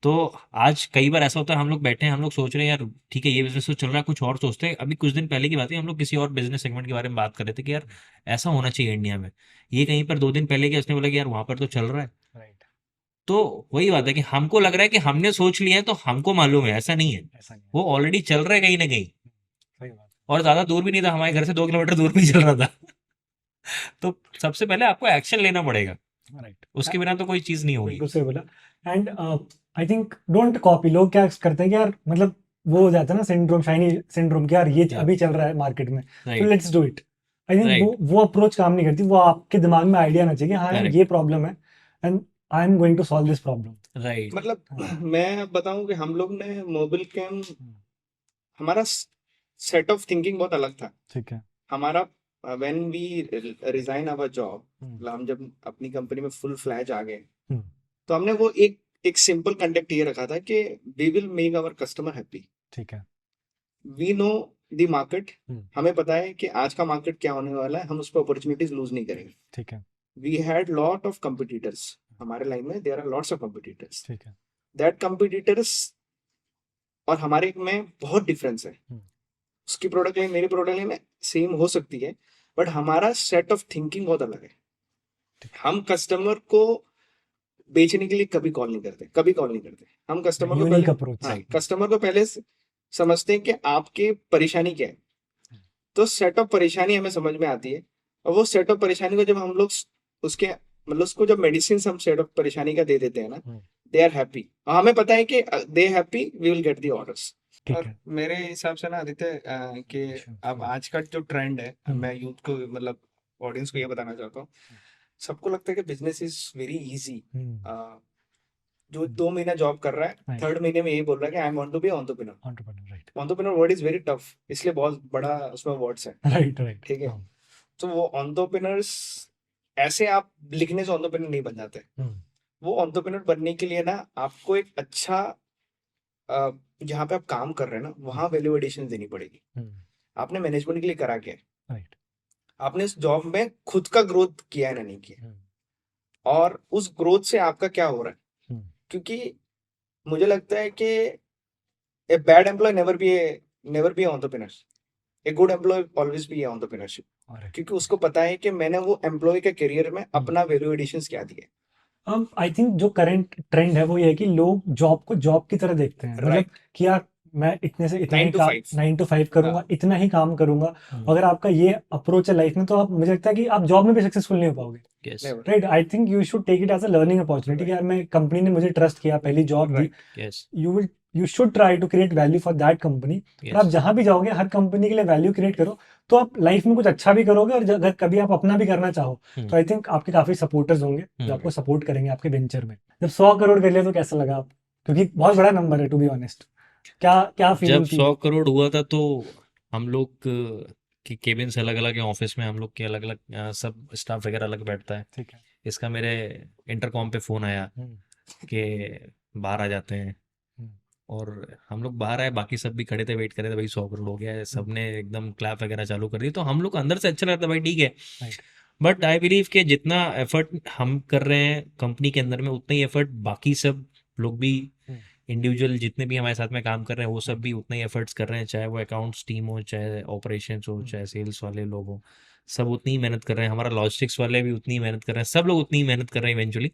तो आज कई बार ऐसा होता है, हम लोग बैठे हैं, हम लोग सोच रहे हैं यार ठीक है ये बिजनेस तो चल रहा है, कुछ और सोचते हैं। अभी कुछ दिन पहले की बात है, हम लोग किसी और बिजनेस सेगमेंट के बारे में बात कर रहे थे कि यार ऐसा होना चाहिए इंडिया में, ये कहीं पर 2 दिन पहले के उसने बोला कि यार वहां पर तो चल रहा है। राइट तो वही बात है कि हमको लग रहा है कि हमने सोच लिया है तो हमको मालूम है, ऐसा नहीं है, ऐसा नहीं है वो ऑलरेडी चल रहा है कहीं ना कहीं, सही बात और ज्यादा दूर भी नहीं था, हमारे घर से 2 किलोमीटर दूर भी चल रहा था। तो सबसे पहले आपको एक्शन लेना पड़ेगा, राइट उसके बिना तो कोई चीज नहीं होगी। बिल्कुल सही बोला and I think don't copy लोग क्या करते हैं कि यार मतलब वो हो जाता है ना सिंड्रोम शाइनी सिंड्रोम कि यार ये या अभी चल रहा है मार्केट में तो right let's do it I think right वो अप्रोच काम नहीं करती वो आपके दिमाग में आइडिया आना चाहिए कि हाँ यार करेक्ट ये प्रॉब्लम है and I am going to solve this problem right मतलब हाँ मैं बताऊं कि हम लोग ने मोबिल कैम, हम्म, हमारा सेट ऑफ थिंकिंग बहुत अलग था ठीक है हमारा। When we resign our job, hmm, मतलब हम जब अपनी कंपनी में फुल फ्लैज आ गए, हम्म, तो हमने वो एक सिंपल कंटेक्ट ये रखा था कि we will make our customer happy. ठीक है we know the market, hmm, हमें पता है कि आज का मार्केट क्या होने वाला है, हम उस पर अपॉर्चुनिटीज लूज नहीं करेंगे। ठीक है we had lot of competitors, हमारे लाइन में there are lots of competitors. ठीक है दैट कंपिटिटर्स और हमारे में बहुत डिफरेंस है। हम्म, उसकी प्रोडक्ट लाइन मेरी प्रोडक्ट लाइन सेम हो सकती है, बट हमारा सेट ऑफ थिंकिंग बहुत अलग है। ठीक हम कस्टमर को बेचने के लिए कभी कॉल नहीं करते, कभी कॉल नहीं करते। हम कस्टमर को यूनिक पहले, अप्रोच हाँ, राइट कस्टमर को पहले समझते हैं कि आपकी परेशानी क्या है, तो सेट ऑफ परेशानी हमें समझ में आती है, और वो सेट ऑफ परेशानी को जब हम लोग उसके मतलब उसको जब मेडिसिन हम सेट ऑफ परेशानी का दे देते हैं ना, दे आर हैप्पी, और हमें पता है कि they happy, we will get the orders. ठीक और है मेरे हिसाब से ना आदित्य, कि Sure, अब sure. आज का जो ट्रेंड है, हम्म, मैं यूथ को मतलब ऑडियंस को ये बताना चाहता हूँ, सबको लगता है कि बिजनेस इज वेरी इजी। हम्म, जो 2 महीना जॉब कर रहा है, राइट 3rd महीने में यही बोल रहा है कि I want to be entrepreneur. Entrepreneur right entrepreneur word is very tough, इसलिए बहुत बड़ा उसमें वर्ड्स है, राइट राइट ठीक है। तो वो एंटरप्रेन्योर्स ऐसे आप लिखने से एंटरप्रेन्योर नहीं बन जाते। वो एंटरप्रेन्योर बनने के लिए ना आपको एक अच्छा जहाँ पे आप काम कर रहे हैं ना, वहाँ वैल्यू एडिशन देनी पड़ेगी। आपने मैनेजमेंट के लिए करा क्या है, राइट आपने इस जॉब में खुद का ग्रोथ किया है ना नहीं किया, और उस ग्रोथ से आपका क्या हो रहा है। क्योंकि मुझे लगता है कि a bad employee never be entrepreneur, a good employee always be entrepreneurship, क्योंकि उसको पता है कि मैंने वो एम्प्लॉय के करियर में अपना वैल्यू एडिशंस क्या दिए। आई थिंक जो करंट ट्रेंड है वो ये है कि लोग जॉब को जॉब की तरह देखते हैं मतलब राइट, कि यार मैं इतने से इतना 9 ही to काम 5, 9 to 5 करूंगा हाँ, इतना ही काम करूंगा अगर आपका ये अप्रोच है लाइफ में तो आप मुझे लगता है कि आप जॉब में भी सक्सेसफुल नहीं हो पाओगे yes never, right I think you should take it as a learning opportunity कि राइट यार मैं कंपनी ने मुझे ट्रस्ट किया पहली जॉब दी right yes you should try to create value for that company और आप यस जहां भी जाओगे हर कंपनी के लिए वैल्यू क्रिएट करो तो आप लाइफ में कुछ अच्छा भी करोगे और अगर कभी आप अपना भी करना चाहो तो आई थिंक आपके काफी सपोर्टर्स होंगे जो आपको सपोर्ट करेंगे आपके वेंचर में जब 100 करोड़ कर लिया तो कैसा लगा आप क्योंकि बहुत बड़ा नंबर है टू बी ऑनेस्ट क्या क्या जब फीलिंग थी 100 करोड़ हुआ था तो हम लोग की केबिन्स अलग अलग है, ऑफिस में हम लोग के अलग अलग सब स्टाफ वगैरह अलग बैठता है। ठीक है इसका मेरे इंटरकॉम पे फ़ोन आया कि बाहर आ जाते हैं, और हम लोग बाहर आए, बाकी सब भी खड़े थे, वेट कर रहे थे, भाई 100 करोड़ हो गया है, सबने एकदम क्लैप वगैरह चालू कर दी, तो हम लोग को अंदर से अच्छा लगता है भाई ठीक है। राइट बट आई बिलीव कि जितना एफर्ट हम कर रहे हैं कंपनी के अंदर में, उतना ही एफर्ट बाकी सब लोग भी, इंडिविजुअल जितने भी हमारे साथ में काम कर रहे हैं वो सब भी उतना ही एफर्ट्स कर रहे हैं, चाहे वो अकाउंट्स टीम हो, चाहे ऑपरेशंस हो, चाहे सेल्स वाले लोग हो, सब उतनी ही मेहनत कर रहे हैं, हमारा लॉजिस्टिक्स वाले भी उतनी ही मेहनत कर रहे हैं, सब लोग उतनी ही मेहनत कर रहे हैं इवेंचुअली।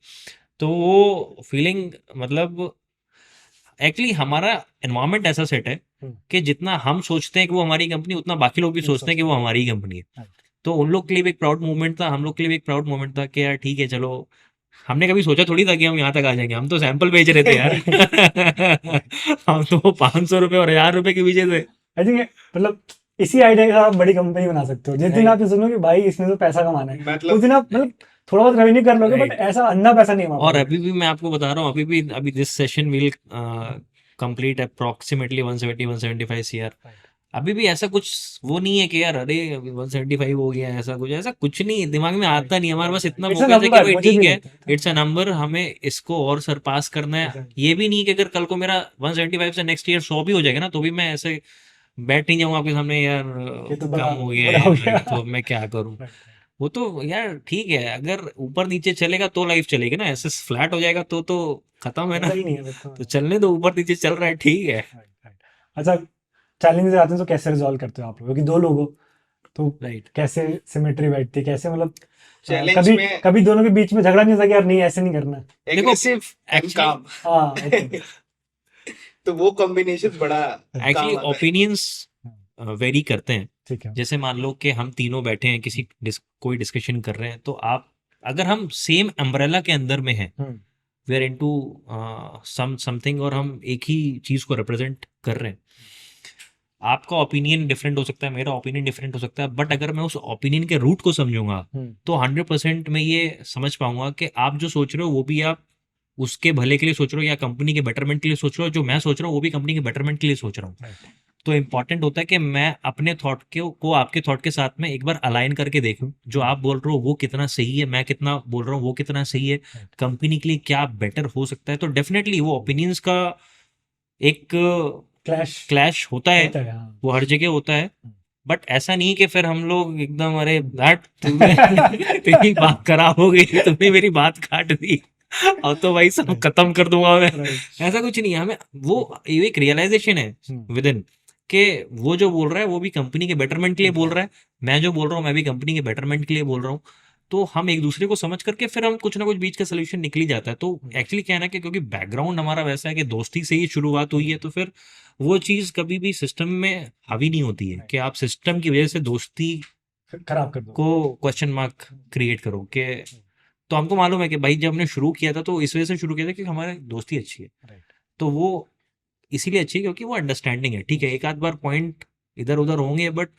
तो वो फीलिंग मतलब एक्चुअली हमारा एनवायरनमेंट ऐसा सेट है कि जितना हम सोचते हैं कि वो हमारी कंपनी, उतना बाकी लोग भी सोचते हैं कि वो हमारी ही कंपनी है। तो उन लोग के लिए भी एक प्राउड मोमेंट था, हम लोग के लिए भी एक प्राउड मोमेंट था कि यार ठीक है चलो, हमने कभी सोचा थोड़ी था कि हम यहाँ तक आ जाएंगे, हम तो सैंपल बेच रहे थे यार। हम तो 500 रुपए और 1000 रुपए के पीछे थे। आई थिंक मतलब इसी आइडिया के साथ आप बड़ी कंपनी बना सकते हो जिस दिन आप ये सुनो कि भाई इसमें तो पैसा कमाना है उस मतलब दिन आप मतलब थोड़ा बहुत रेवेन्यू कर लोगे बट राइट। ऐसा अंधा पैसा नहीं कमा और पाओगे अभी भी मैं आपको बता रहा हूँ, अभी this session will complete approximately 170-175 CR. Right. अभी भी ऐसा कुछ वो नहीं है कि यार अरे 175 हो गया, ऐसा कुछ नहीं दिमाग में Right. आता नहीं। हमारे पास इतना It's a फोकस है कि number, भाई मुझे ठीक भी है, लगता है इट्स अ नंबर, हमें इसको और सरपास करना है। Exactly. ये भी नहीं कि अगर कल को मेरा 175 से नेक्स्ट ईयर 100 भी हो जाएगा ना, तो भी मैं ऐसे बैठ नहीं जाऊंगा आपके सामने यार ये तो कम बड़ा हो गया बड़ा हो है गया। तो मैं क्या करूं। Right, right. वो तो यार ठीक है, अगर ऊपर नीचे चलेगा तो लाइफ चलेगी ना, ऐसे फ्लैट हो जाएगा तो खत्म है ना। ऐसा ही नहीं है फिर तो चलने दो, ऊपर नीचे चल रहा है ठीक है। Right, right. अच्छा, चैलेंजेस आते हैं तो कैसे रिजॉल्व करते हो आप लोग, क्योंकि दो लोग हो तो राइट। कैसे सिमेट्री बैठती है, कैसे मतलब चैलेंज कभी में कभी दोनों के बीच में झगड़ा नहीं होता कि यार नहीं ऐसे नहीं करना है? देखो एग्रेसिव एंड एक्चुअली काम, हाँ okay. तो वो कॉम्बिनेशन बड़ा एक्चुअली काम आता है। ओपिनियंस वेरी करते हैं। ठीक है। जैसे मान लो कि हम तीनों बैठे हैं कोई डिस्कशन कर रहे हैं, तो आप अगर हम सेम अम्ब्रेला के अंदर में हैं, हम्म, वी आर इनटू समथिंग, और हम एक ही चीज को रिप्रेजेंट कर रहे हैं, आपका ओपिनियन डिफरेंट हो सकता है, मेरा ओपिनियन डिफरेंट हो सकता है, बट अगर मैं उस ओपिनियन के रूट को समझूंगा तो 100% मैं ये समझ पाऊंगा कि आप जो सोच रहे हो वो भी आप उसके भले के लिए सोच रहे हो या कंपनी के बेटरमेंट के लिए सोच रहे हो, जो मैं सोच रहा हूँ वो भी कंपनी के बेटरमेंट के लिए सोच रहा हूँ। right. तो इम्पॉर्टेंट होता है कि मैं अपने थॉट को आपके थॉट के साथ में एक बार अलाइन करके देखूं, जो आप बोल रहे हो वो कितना सही है, मैं कितना बोल रहा हूँ वो कितना सही है, Right. कंपनी के लिए क्या बेटर हो सकता है। तो डेफिनेटली वो ओपिनियंस का एक क्लैश होता है, होता है, हाँ। वो हर जगह होता है। बट ऐसा नहीं कि फिर हम लोग एकदम अरे दैट तेरी बात खराब हो गई, तुमने मेरी बात काट दी और तो भाई सब Right. खत्म कर दूंगा मैं। Right. ऐसा कुछ नहीं है, हमें वो एक रियलाइजेशन है विद इन कि वो जो बोल रहा है वो भी कंपनी के बेटरमेंट के लिए बोल रहा है, मैं जो बोल रहा हूँ मैं भी कंपनी के बेटरमेंट के लिए बोल रहा हूँ। तो हम एक दूसरे को समझ करके फिर हम कुछ ना कुछ बीच का सोल्यूशन निकल ही जाता है। तो एक्चुअली क्या है ना कि क्योंकि बैकग्राउंड हमारा वैसा है कि दोस्ती से ही शुरुआत हुई है, तो फिर वो चीज कभी भी सिस्टम में हावी नहीं होती है कि आप सिस्टम की वजह से दोस्ती खराब कर दो को क्वेश्चन मार्क क्रिएट करो कि। तो हमको मालूम है कि भाई जब हमने शुरू किया था तो इस वजह से शुरू किया था कि हमारी दोस्ती अच्छी है। Right. तो वो इसीलिए अच्छी है क्योंकि वो अंडरस्टैंडिंग है। ठीक है, एक आध बार पॉइंट इधर उधर होंगे, बट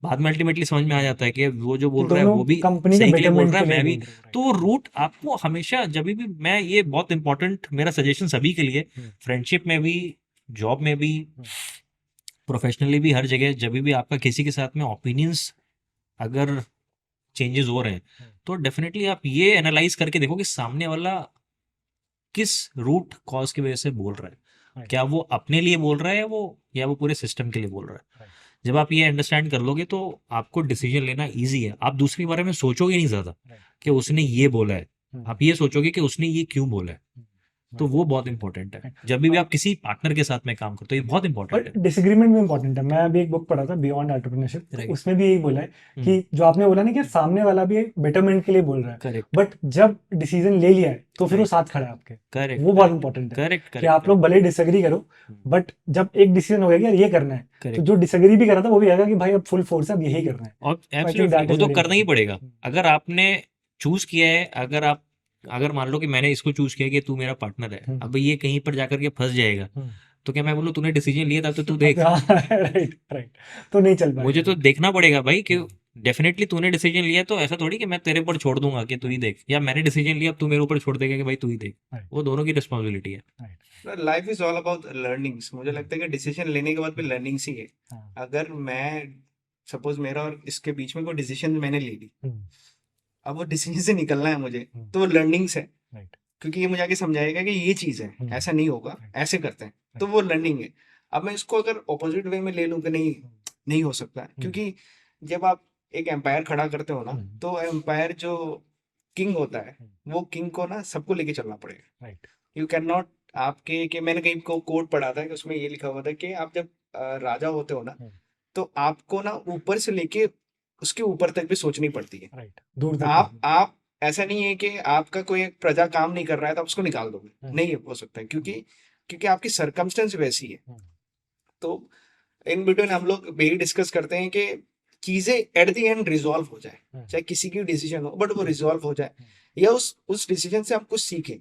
बाद में अल्टीमेटली समझ में आ जाता है कि वो जो बोल रहा है दोनों वो भी कंपनी के सही के लिए बोल betterment रहा है, के लिए मैं भी। बोल रहे हो, right. तो रूट आपको हमेशा जब भी, मैं ये बहुत इंपॉर्टेंट मेरा सजेशन सभी के लिए, फ्रेंडशिप में भी, जॉब में भी, प्रोफेशनली भी, हर जगह जब भी आपका किसी के साथ में ओपिनियंस अगर चेंजेस हो रहे हैं तो डेफिनेटली आप ये एनालाइज करके देखो कि सामने वाला किस रूट कॉज की वजह से बोल रहा है। Right. क्या वो अपने लिए बोल रहा है वो, या वो पूरे सिस्टम के लिए बोल रहा है। Right. जब आप ये अंडरस्टैंड कर लोगे तो आपको डिसीजन लेना इजी है। आप दूसरे के बारे में सोचोगे नहीं ज्यादा Right. कि उसने ये बोला है, आप ये सोचोगे कि उसने ये क्यों बोला है। तो वो बहुत इंपॉर्टेंट है जब भी आप किसी पार्टनर के साथ में काम करते हो, ये बहुत इंपॉर्टेंट और है। डिसएग्रीमेंट भी इंपॉर्टेंट है। मैं अभी एक बुक पढ़ा था बियॉन्ड एंटरप्रेन्योरशिप, तो Right. उसमें भी यही बोला है कि जो आपने बोला ना कि सामने वाला भी बेटरमेंट के लिए बोल रहा है, करेक्ट बट जब डिसीजन ले लिया है तो फिर वो Right. साथ खड़ा है आपके। करेक्ट वो बहुत इंपॉर्टेंट है करेक्ट कि आप लोग भले डिसएग्री करो, बट जब एक डिसीजन हो गया कि यार ये करना है, तो करेक्ट जो डिसएग्री भी कर रहा था वो भी आएगा कि भाई अब फुल फोर्स है, अब यही करना है। और I think एब्सोल्युटली that वो is तो very करना ही important. पड़ेगा। अगर आपने चूज किया है, अगर मान लो कि मैंने इसको चूज किया कि तू मेरा पार्टनर है, अब ये कहीं पर जाकर के फंस जाएगा, तो क्या मैं बोलूँ तूने डिसीजन लिया था तो तू देख। राइट राइट, तो नहीं चल पाएगा। मुझे तो देखना पड़ेगा भाई कि डेफिनेटली तूने डिसीजन लिया, तो ऐसा थोड़ी कि मैं तेरे ऊपर छोड़ दूंगा कि तू ही देख, या मैंने डिसीजन लिया अब तू मेरे ऊपर छोड़ देगा कि भाई तू ही देख। Right. वो दोनों की रिस्पॉन्सिबिलिटी है। Life is all about learnings. मुझे लगता है कि डिसीजन लेने के बाद भी लर्निंग्स ही है। हाँ। अगर मैं सपोज मेरा और इसके बीच में कोई डिसीजन मैंने ले ली, अब वो डिसीजन से निकलना है मुझे, तो वो लर्निंग्स है। Right. क्योंकि ये मुझे आगे समझाएगा कि ये चीज है, ऐसा नहीं होगा, ऐसे करते हैं, तो वो लर्निंग है। अब मैं इसको अगर ऑपोजिट वे में ले लूँ कि नहीं हो सकता है, क्योंकि जब आप एक एम्पायर खड़ा करते हो ना, तो एम्पायर जो किंग होता है, वो किंग को ना सबको लेके चलना पड़ेगा। Right. यू कैन नॉट आपके, कि मैंने कहीं को कोड पढ़ा था कि उसमें ये लिखा हुआ था कि आप जब राजा होते हो ना, तो आपको ना ऊपर से लेके उसके ऊपर तक भी सोचनी पड़ती है। Right. दूर तक आप ऐसा नहीं है कि आपका कोई एक प्रजा काम नहीं कर रहा है तो आप उसको निकाल दोगे, नहीं हो सकता है, क्योंकि आपकी सर्कमस्टेंस वैसी है। तो इन बिटवीन हम लोग यही डिस्कस करते हैं कि चीजें एट द एंड रिजॉल्व हो जाए, चाहे किसी की डिसीजन हो, बट वो रिजॉल्व हो जाए, या उस डिसीजन से हम कुछ सीखें,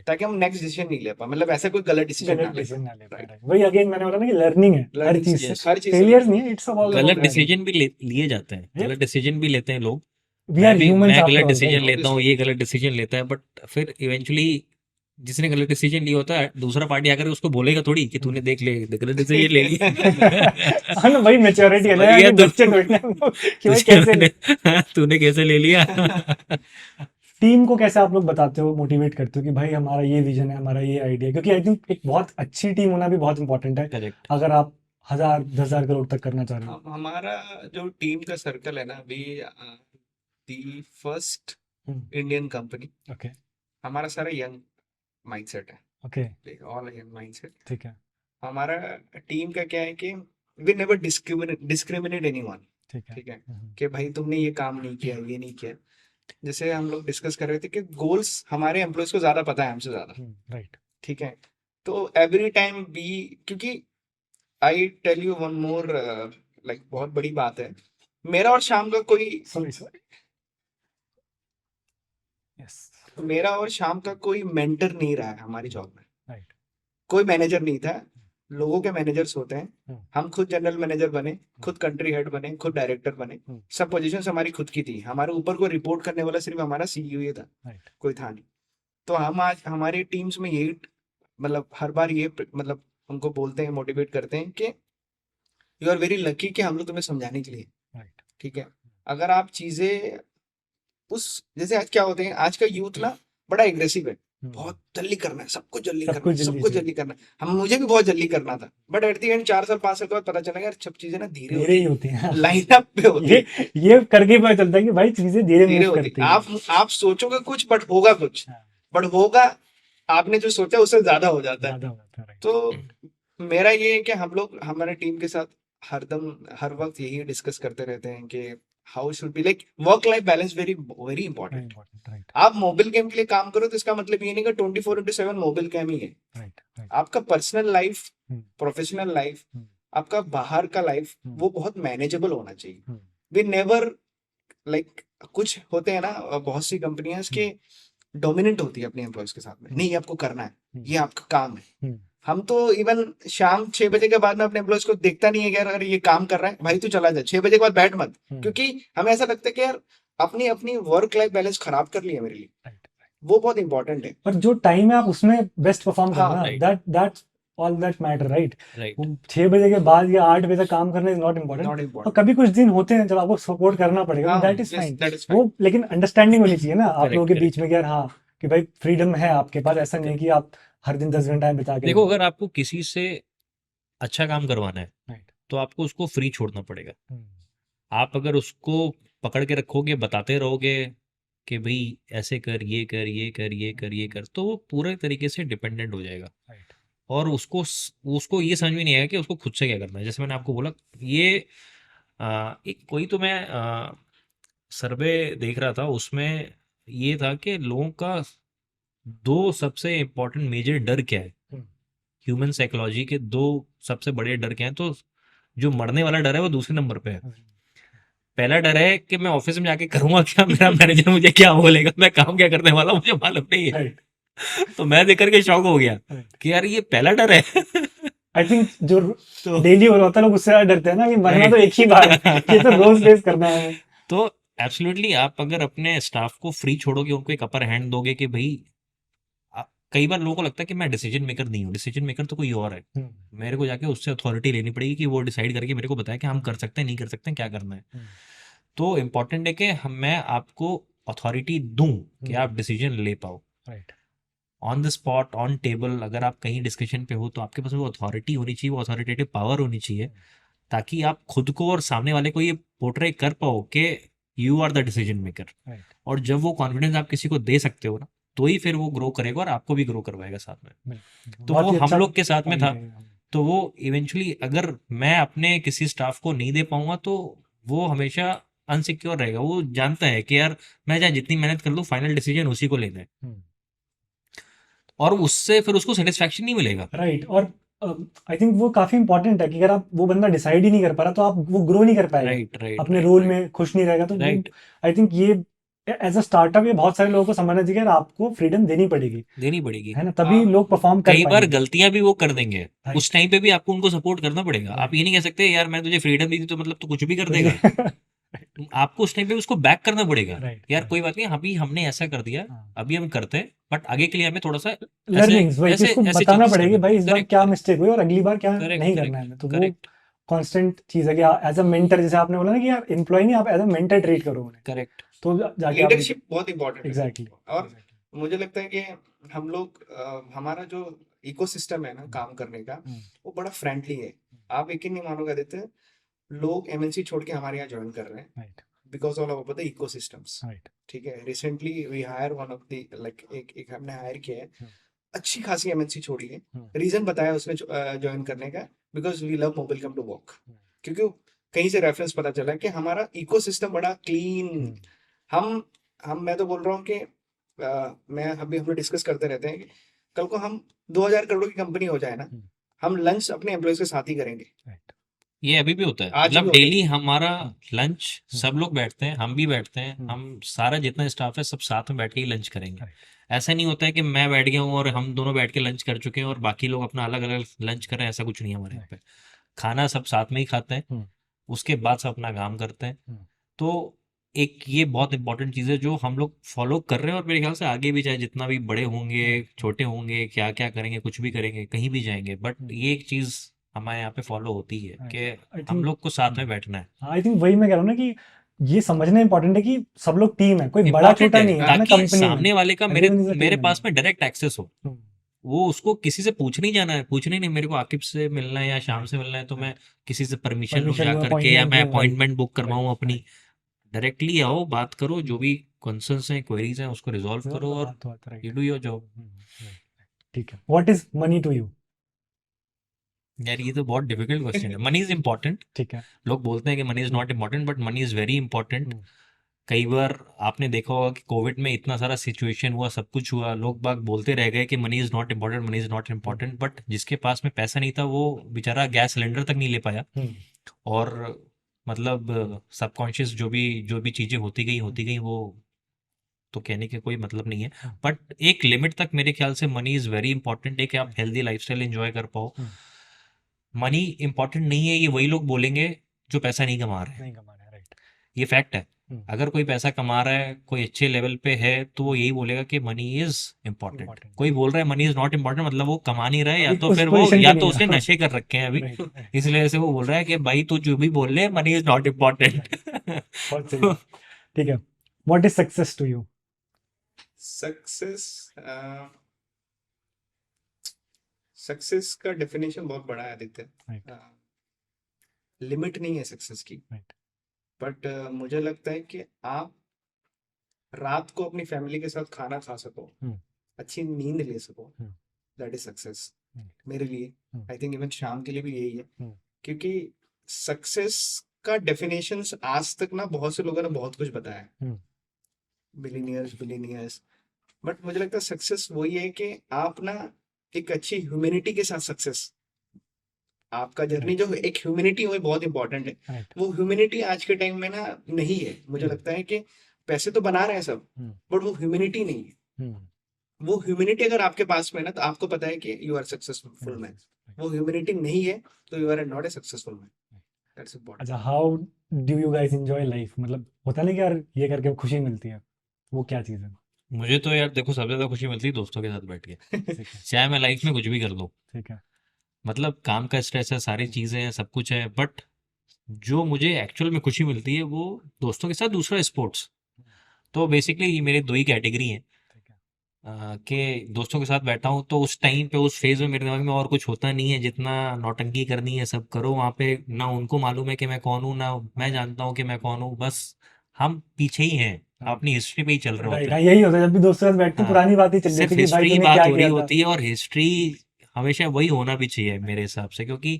ताकि हम नेक्स्ट डिसीजन नहीं ले पाए, मतलब ऐसा कोई गलत डिसीजन ना ले पाए। वही अगेन मैंने बोला ना कि लर्निंग है हर चीज से, हर चीज फेलियर्स नहीं है, इट्स अबाउट गलत डिसीजन भी लिए जाते हैं, गलत डिसीजन भी लेते हैं लोग। वी आर ह्यूमंस मैं आफ्टर गलत ऑल, डिसीजन राइट? लेता हूँ, ये गलत डिसीजन लेता है, बट फिर इवेंचुअली जिसने गलत डिसीजन लिया होता है दूसरा पार्टी आकर उसको बोलेगा थोड़ी कि तूने देख ले गलत डिसीजन ले लिया। हाँ ना, वही मैच्योरिटी है ना भैया कि तू बच्चे थोड़ी ना हम लोग कि भाई तुझे कैसे मैंने तूने कैसे ले लिया। टीम को कैसे आप लोग बताते हो, मोटिवेट करते हो कि भाई हमारा ये विजन है, हमारा ये आइडिया है? क्योंकि आई थिंक एक बहुत अच्छी टीम होना भी बहुत इंपॉर्टेंट है करेक्ट। अगर आप 1000 10,000 करोड़ तक करना चाह रहे हो। हमारा जो टीम का सर्कल है ना, we the first hmm, Indian company, okay हमारा सारा यंग माइंडसेट है, ओके ऑल यंग माइंडसेट। ठीक है हमारा टीम का क्या है कि वी नेवर डिस्क्रिमिनेट एनीवन, ठीक है। ठीक है, कि भाई तुमने ये काम नहीं किया, ये नहीं किया। जैसे हम लोग डिस्कस कर रहे थे कि गोल्स हमारे एम्प्लॉयज को ज्यादा पता है हमसे ज्यादा, राइट ठीक है। तो एवरी टाइम बी, क्योंकि I tell you one more, like बहुत बड़ी बात है, मेरा और शाम का कोई सॉरी यस मेरा और शाम का कोई मेंटर नहीं रहा है हमारी जॉब में, राइट कोई मैनेजर नहीं था। लोगों के मैनेजर्स होते हैं, हम खुद जनरल मैनेजर बने, खुद कंट्री हेड बने, खुद डायरेक्टर बने, सब पोजीशंस हमारी खुद की थी। हमारे ऊपर को रिपोर्ट करने वाला सिर्फ हमारा सीईओ ही था, राइट कोई था नहीं। तो हम आज हमारी टीम्स में यही, मतलब हर बार ये मतलब उनको बोलते हैं, मोटिवेट करते हैं कि यू आर वेरी लकी कि हम लोग तुम्हें समझाने के लिए, राइट ठीक है। अगर आप चीजें उस, जैसे आज क्या होते हैं, आज का यूथ ना बड़ा एग्रेसिव है, बहुत जल्दी करना है, सब कुछ जल्दी सब करना कुछ है, सब जल्दी कुछ चाहिए। जल्दी करना है। हम मुझे भी बहुत जल्दी करना था, बट एट द एंड 4 साल 5 साल के बाद पता चला यार सब चीजें ना धीरे धीरे ही होती होती है है, लाइन अप पे होती ये है, ये करके पता चलता है कि भाई चीजें धीरे धीरे मूव होती करती है। है। आप सोचोगे कुछ बट होगा कुछ, हाँ, बट होगा आपने जो सोचा उससे ज्यादा हो जाता है। ज्यादा हो जाता है राइट तो मेरा ये है कि हम लोग हमारे टीम के साथ हर वक्त यही डिस्कस करते रहते हैं कि how should be, like work life balance very very important. Important right आप मोबाइल गेम के लिए काम करो तो इसका मतलब ये नहीं कि 24/7 मोबाइल गेम ही है। राइट राइट आपका पर्सनल लाइफ, हम्म, प्रोफेशनल लाइफ, हम्म, आपका बाहर का लाइफ, हम्म, वो बहुत मैनेजेबल होना चाहिए। हम्म, वी नेवर, लाइक कुछ होते हैं ना, बहुत सी कंपनियां के डोमिनेंट होती है अपने एम्प्लॉयज के साथ में, नहीं आपको करना है, ये आपका काम है। हम्म, हम तो इवन शाम 6 बजे के बाद में अपने एम्प्लॉयज को देखता नहीं है कि यार अगर ये काम कर रहा है भाई तू चला जा, 6 बजे के बाद बैठ मत, क्योंकि हमें ऐसा लगता है कि यार अपनी अपनी वर्क लाइफ बैलेंस खराब कर लिया मेरे लिए, राइट वो बहुत इंपॉर्टेंट है। पर जो टाइम है आप उसमें बेस्ट परफॉर्म हाँ, करना, right. That's all that matter right. Right 6 बजे के बाद या 8 बजे तक काम करना इज नॉट इम्पोर्टेंट। नॉट और इम्पॉर्टेंट। कभी कुछ दिन होते हैं जब आपको सपोर्ट करना पड़ेगा, हाँ, that is fine. That is वो लेकिन अंडरस्टैंडिंग होनी चाहिए ना आप Correct, लोगों के correct. बीच में कि यार हाँ कि भाई फ्रीडम है आपके पास, ऐसा नहीं है कि आप हर दिन 10 घंटा बिता के देखो अगर आपको किसी से अच्छा काम करवाना है राइट तो आपको उसको फ्री छोड़ना पड़ेगा। आप अगर उसको पकड़ के रखोगे, बताते रहोगे कि भाई ऐसे कर, ये कर, ये कर, ये कर, ये कर, तो वो पूरे तरीके से डिपेंडेंट हो जाएगा राइट और उसको ये समझ में नहीं आएगा कि उसको खुद से क्या करना है। जैसे मैंने आपको बोला ये एक कोई तो मैं सर्वे देख रहा था, उसमें ये था कि लोगों का 2 सबसे इम्पोर्टेंट मेजर डर क्या है, ह्यूमन साइकोलॉजी के 2 सबसे बड़े डर क्या हैं। तो जो मरने वाला डर है वो दूसरे नंबर पे है। पहला डर है कि मैं ऑफिस में जाके करूंगा क्या, मेरा मैनेजर मुझे क्या बोलेगा, मैं काम क्या करने वाला हूं, मुझे मालूम नहीं है। राइट तो मैं देख करके शॉक हो गया कि यार ये पहला डर है। आई थिंक जो तो डेली हो रहा होता है लोग उससे ज्यादा डरते हैं ना कि मरना तो एक ही बार है, ये तो रोज फेस करना है। तो एब्सोल्युटली आप अगर अपने स्टाफ को फ्री छोड़ोगे, उनको एक अपर हैंड दोगे कि भाई कई बार लोगों को लगता है कि मैं डिसीजन मेकर नहीं हूँ, डिसीजन मेकर तो कोई और है, मेरे को जाके उससे अथॉरिटी लेनी पड़ेगी कि वो डिसाइड करके मेरे को बताए कि हम कर सकते हैं, नहीं कर सकते हैं, क्या करना है। तो इम्पोर्टेंट है कि मैं आपको अथॉरिटी दूं कि आप डिसीजन ले पाओ right on the spot, on table. अगर आप कहीं डिस्कशन पे हो तो आपके पास वो अथॉरिटी होनी चाहिए, वो अथॉरिटेटिव पावर होनी चाहिए, ताकि आप खुद को और सामने वाले को ये पोर्ट्रे कर पाओ कि you are the decision maker. Right और जब वो कॉन्फिडेंस आप किसी को दे सकते हो ना, तो ही फिर वो ग्रो करेगा और आपको भी ग्रो करवाएगा साथ में। तो बहुत वो ही हम अच्छा लोग के साथ में point था। है। तो वो इवेंचुअली अगर मैं अपने किसी स्टाफ को नहीं दे पाऊंगा तो वो हमेशा अनसिक्योर रहेगा। वो जानता है कि यार मैं चाहे जितनी मेहनत कर लूँ, फाइनल डिसीजन उसी को लेना है और उससे फिर उसको सेटिस्फैक्शन नहीं मिलेगा। राइट और आई थिंक वो काफी इंपॉर्टेंट है कि अगर आप वो बंदा डिसाइड ही नहीं कर पा रहा तो आप वो ग्रो नहीं कर पाएगा, राइट राइट अपने रोल में खुश नहीं रहेगा। तो राइट आई थिंक ये एज अ स्टार्टअप ये बहुत सारे लोगों को समझना चाहिए कि यार आपको फ्रीडम देनी पड़ेगी, देनी पड़ेगी। है ना, तभी लोग परफॉर्म कर कई बार पाएंगे। गलतियां भी वो कर देंगे, Right. उस टाइम पे भी आपको उनको सपोर्ट करना पड़ेगा। आप ये नहीं कह सकते यार मैं तुझे फ्रीडम दी थी तो मतलब तू कुछ भी कर देगा। आपको उस टाइम पे उसको बैक करना पड़ेगा राइट यार, कोई बात नहीं, अभी हमने ऐसा कर दिया, हाँ अभी हम करते हैं, बट आगे के लिए हमें थोड़ा सा ऐसे लर्निंग्स वही ऐसे इसको ऐसे बताना चेंजेस पड़ेगी करने भाई पड़ेंगे। इस बार करेक्ट क्या करेक्ट मिस्टेक हुई और अगली बार क्या करेक्ट नहीं करेक्ट करना है हमें, तो वो करेक्ट कांस्टेंट चीज है कि एज अ मेंटर, जैसे आपने बोला ना कि यार एम्प्लॉय नहीं, आप एज अ मेंटर ट्रीट करो उन्हें, करेक्ट तो जाके आप लीडरशिप बहुत इंपॉर्टेंट है। एग्जैक्टली और मुझे लगता है कि हम लोग हमारा जो इकोसिस्टम है ना काम करने का, वो बड़ा फ्रेंडली है। आप यकीन नहीं मानोगे आदित्य, लोग एमएनसी छोड़ के हमारे यहाँ ज्वाइन कर रहे हैं right because all of the ecosystems. Right ठीक है, recently we hire one of the like एक हमने हायर किया है, अच्छी खासी एमएनसी छोड़ी है। रीजन बताया उसने ज्वाइन करने का, because we love mobile come to work. क्योंकि कहीं से रेफरेंस पता चला कि हमारा इकोसिस्टम बड़ा क्लीन। हम मैं तो बोल रहा हूँ कि मैं अभी हम लोग डिस्कस करते रहते हैं कि कल को हम 2000 करोड़ की कंपनी हो जाए ना, हम लंच अपने एम्प्लॉयज के साथ ही करेंगे। ये अभी भी होता है, आज भी मतलब होता है। डेली हमारा लंच सब लोग बैठते हैं, हम भी बैठते हैं, हम सारा जितना स्टाफ है सब साथ में बैठ के ही लंच करेंगे। ऐसा नहीं होता है कि मैं बैठ गया हूँ और हम दोनों बैठ के लंच कर चुके हैं और बाकी लोग अपना अलग अलग लंच कर रहे हैं, ऐसा कुछ नहीं है हमारे यहाँ पे। खाना सब साथ में ही खाते हैं, उसके बाद सब अपना काम करते हैं। तो एक ये बहुत इंपॉर्टेंट चीज़ है जो हम लोग फॉलो कर रहे हैं, और मेरे ख्याल से आगे भी, चाहे जितना भी बड़े होंगे छोटे होंगे, क्या क्या करेंगे, कुछ भी करेंगे, कहीं भी जाएंगे, बट ये एक चीज़ हमारे यहाँ पे फॉलो होती है I कि think- हम लोग को साथ में बैठना है। आई थिंक वही मैं कह रहा हूँ ना कि ये समझना इंपॉर्टेंट है कि सब लोग टीम है, कोई बड़ा इम्पॉर्टेंट छोटा है नहीं है ना ताकि कंपनी में, सामने वाले का everyone is a मेरे team पास member। में डायरेक्ट एक्सेस हो। वो उसको किसी से पूछने ही जाना है, पूछने नहीं मेरे को आकिब से मिलना है या शाम से मिलना है तो मैं किसी से परमिशन लूँ परमिशन जा लो, करके, या अपॉइंटमेंट मैं लो, अपॉइंटमेंट बुक करवाऊँ राइट अपनी। डायरेक्टली आओ, बात करो, जो भी कंसर्न्स हैं, क्वेरीज हैं, उसको रिजॉल्व करो और यू डू योर जॉब। ठीक है। What is money to you? यार ये तो बहुत डिफिकल्ट क्वेश्चन है। मनी इज इम्पोर्टेंट, ठीक है। लोग बोलते हैं कि money is not important, but money is very important. कई बार आपने देखा होगा कि कोविड में इतना सारा सिचुएशन हुआ, सब कुछ हुआ, लोग बाग बोलते रह गए कि money is not important, money is not important, but जिसके पास में पैसा नहीं था वो बेचारा गैस सिलेंडर तक नहीं ले पाया। और मतलब सबकॉन्शियस जो भी चीज़ें होती गई वो तो कहने के कोई मतलब नहीं है, बट एक लिमिट तक मेरे ख्याल से मनी इज़ वेरी इंपॉर्टेंट है कि आप हेल्दी लाइफस्टाइल एंजॉय कर पाओ। मनी इंपॉर्टेंट नहीं है ये वही लोग बोलेंगे जो पैसा नहीं कमा रहे हैं, राइट। ये फैक्ट है। अगर कोई पैसा कमा रहा है, कोई अच्छे लेवल पे है, तो वो यही बोलेगा कि मनी इज इम्पोर्टेंट। कोई बोल रहा है मनी इज नॉट इम्पोर्टेंट, मतलब वो कमा नहीं रहा है, या अभी तो उस फिर वो position पे या नहीं तो है। उसने नशे कर रखे हैं अभी, Right, इसलिए वजह से वो बोल रहा है कि भाई तू जो भी बोल ले मनी इज नॉट इम्पोर्टेंट। बहुत सही। ठीक है। What is success to you? Success का डेफिनेशन बहुत बड़ा है आदित्य। Right. लिमिट नहीं है सक्सेस की। Right. बट मुझे लगता है कि आप रात को अपनी फैमिली के साथ खाना खा सको, अच्छी नींद ले सको, दैट इज सक्सेस मेरे लिए। आई थिंक इवन शाम के लिए भी यही है, क्योंकि सक्सेस का डेफिनेशन आज तक ना बहुत से लोगों ने बहुत कुछ बताया, बिलीनियर्स, बट मुझे लगता है सक्सेस वही है कि आप ना एक अच्छी ह्यूमैनिटी के साथ सक्सेस, आपका जर्नी जो एक ह्यूमैनिटी वो बहुत इंपॉर्टेंट है। वो ह्यूमैनिटी आज के टाइम में ना नहीं है। मुझे लगता है कि पैसे तो बना रहे हैं सब, बट वो ह्यूमैनिटी नहीं है। वो ह्यूमैनिटी अगर आपके पास में ना, तो आपको पता है कि यू आर सक्सेसफुल मैन। वो ह्यूमैनिटी नहीं है तो you are not a successful man. That's important. अच्छा, how do you guys enjoy life? मतलब होता नहीं कि यार ये करके खुशी मिलती है, वो क्या चीज़ है? मुझे तो यार देखो सबसे ज्यादा खुशी मिलती है दोस्तों के साथ बैठ के। चाहे मैं लाइफ में कुछ भी कर लूँ, ठीक है। मतलब काम का स्ट्रेस है, सारी चीजें हैं, सब कुछ है, बट जो मुझे एक्चुअल में खुशी मिलती है वो दोस्तों के साथ, दूसरा स्पोर्ट्स। तो बेसिकली ये मेरे दो ही कैटेगरी हैं कि दोस्तों के साथ बैठा हूँ तो उस टाइम पे, उस फेज में मेरे दिमाग में और कुछ होता नहीं है, जितना नौटंकी करनी है सब करो वहाँ पे। ना उनको मालूम है कि मैं कौन हूँ, ना मैं जानता हूँ कि मैं कौन हूँ, बस हम पीछे ही हैं, अपनी हिस्ट्री पे ही चल रहे होते हैं। यही होता है जब भी दोस्तों के साथ बैठते हाँ, पुरानी बातें चल रही सिर्फ थी कि भाई हिस्ट्री तूने बात क्या हो रही किया था। होती है, और हिस्ट्री हमेशा वही होना भी चाहिए मेरे हिसाब से, क्योंकि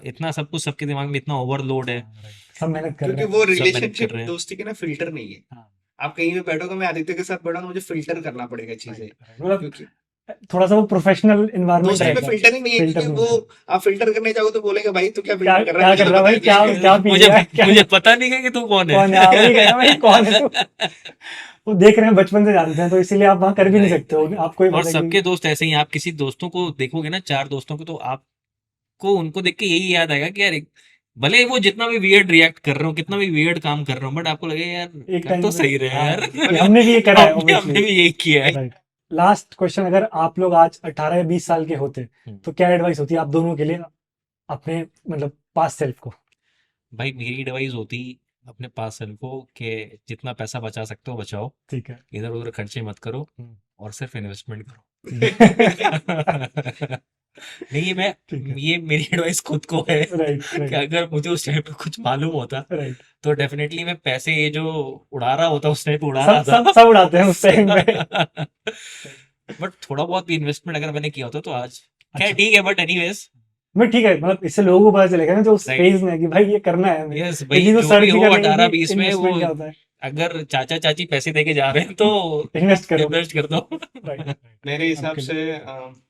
इतना सब कुछ सबके दिमाग में इतना ओवरलोड है, सब मेहनत कर रहे क्योंकि हैं। वो सब मेहनत कर रिलेशनशिप रहे हैं। दोस्ती के ना फिल्टर नहीं है। आप कहीं भी बैठोगे, मैं आदित्य के साथ बैठा हूं, मुझे फिल्टर करना पड़ेगा चीजें, मतलब क्योंकि थोड़ा सा वो प्रोफेशनल एनवायरनमेंट दोस्ती में रहेगा। फिल्टर ही नहीं है, फिल्टर क्योंकि नहीं वो आप फिल्टर करने जाओ तो बोलेगा भाई तू क्या क्या फिल्टर कर रहा क्या है, कर रहा है भाई, क्या क्या पी मुझे रहा है, क्या मुझे पता नहीं है कि तू कौन कौन है, वही कह रहा भाई कौन है तू। है। वो देख रहे हैं, बचपन से जानते हैं, तो इसीलिए आप वहां कर भी नहीं Right, सकते हो, right. आपको ही और पता है सबके दोस्त ऐसे ही हैं। आप किसी दोस्तों को देखोगे ना, 4 दोस्तों को, तो आपको उनको देख के यही याद आएगा कि यार भले ही वो जितना भी वियर्ड रिएक्ट कर रहा हूँ, कितना भी वियर्ड काम कर रहा हूँ, बट आपको लगे यार एक कर टाइम तो पे सही रहे हाँ, यार। ये हमने भी ये करा है हमने ऑब्वियसली। भी यही किया है। राइट। लास्ट क्वेश्चन, अगर आप लोग आज 18 या 20 साल के होते तो क्या एडवाइस होती है आप दोनों के लिए अपने मतलब पास्ट सेल्फ को? भाई मेरी एडवाइस होती अपने पास सेल्फ को कि जितना पैसा बचा सकते हो बचाओ, ठीक है। इधर उधर खर्चे मत करो हम्म। और सिर्फ इन्वेस्टमेंट करो। ठीक नहीं मैं है। ये मेरी एडवाइस खुद को है राइट कि राइट अगर मुझे उस टाइम पे कुछ मालूम होता राइट। तो डेफिनेटली मैं पैसे ये जो उड़ा रहा होता उस टाइम पे उड़ा रहा था। सब उड़ाते हैं उस टाइम पे। बट थोड़ा बहुत भी इन्वेस्टमेंट अगर मैंने किया होता तो आज अच्छा। क्या ठीक है, बट एनीवेज मैं ठीक है, मतलब इससे लोगों को पता चलेगा ना जो उस Right. फेज में है कि भाई ये करना है हमें, यस ये भाई, चीज को जो सर्च भी भी हो करने 18-20 में वो इन्वेस्टमेंट क्या होता है, अगर चाचा चाची पैसे देके जा रहे हैं तो इन्वेस्ट करो। इन्वेस्ट कर दो। राइट। मेरे हिसाब आपके से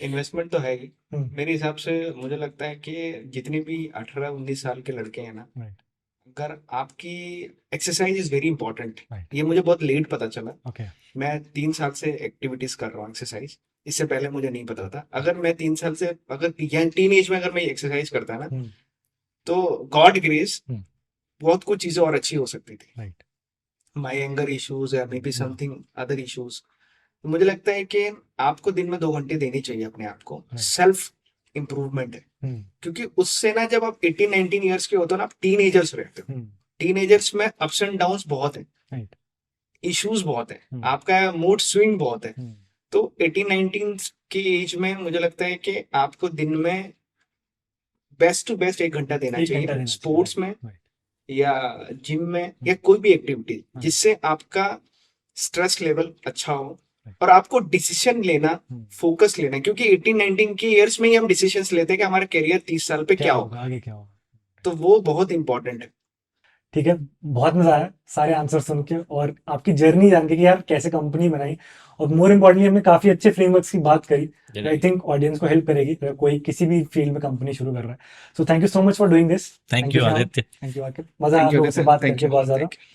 इन्वेस्टमेंट तो है ही। हम्म। मेरे हिसाब से मुझे लगता है कि जितनी भी 18-19 साल के लड़के हैं ना, राइट। अगर आपकी exercise is very important. Right. ये मुझे बहुत लेट पता चला। ओके। मैं 3 साल से एक्टिविटीज कर रहा हूँ एक्सरसाइज, इससे पहले मुझे नहीं पता था। अगर मैं 3 साल से अगर टीन एज में अगर मैं एक्सरसाइज करता ना, हम्म। तो गॉड ग्रेस हम्म। बहुत कुछ चीजें और अच्छी हो सकती थी। राइट। माई एंगर इश्यूज या may be hmm. Something other issues. मुझे लगता है कि आपको दिन में 2 घंटे देने चाहिए अपने आप को। Right. सेल्फ इम्प्रूवमेंट है, हम्म। क्योंकि उससे ना जब आप 18-19 ईयर्स के होते हो ना, आप टीनेजर्स रहते हो। हम्म। टीनेजर्स में अप्स एंड डाउन्स बहुत है, राइट। इश्यूज बहुत है, हम्म। आपका मूड स्विंग बहुत है। हम्म। तो 18-19 की एज में मुझे लगता है कि आपको दिन में बेस्ट टू बेस्ट 1 घंटा देना 1 घंटा चाहिए, देना चाहिए। स्पोर्ट्स में राइट। या जिम में या कोई भी एक्टिविटी हाँ। जिससे आपका स्ट्रेस लेवल अच्छा हो Right. और आपको डिसीजन लेना, हम्म। फोकस लेना। क्योंकि 18-19 के ईयर्स में ही हम डिसीजंस लेते हैं कि हमारा करियर 30 साल पे क्या होगा। आगे क्या होगा। तो वो बहुत इंपॉर्टेंट है। ठीक है, बहुत मजा आया सारे आंसर सुन के और आपकी जर्नी जान के कि यार कैसे कंपनी बनाई, और मोर इम्पोर्टेंटली हमने काफी अच्छे फ्रेमवर्क्स की बात करी। आई थिंक ऑडियंस को हेल्प करेगी अगर कोई किसी भी फील्ड में कंपनी शुरू कर रहा है। So thank you so much for doing this. Thank you Aditya. Thank you Aqib, मजा आया थैंक आप यू लोगों से बात करके बहुत ज्यादा।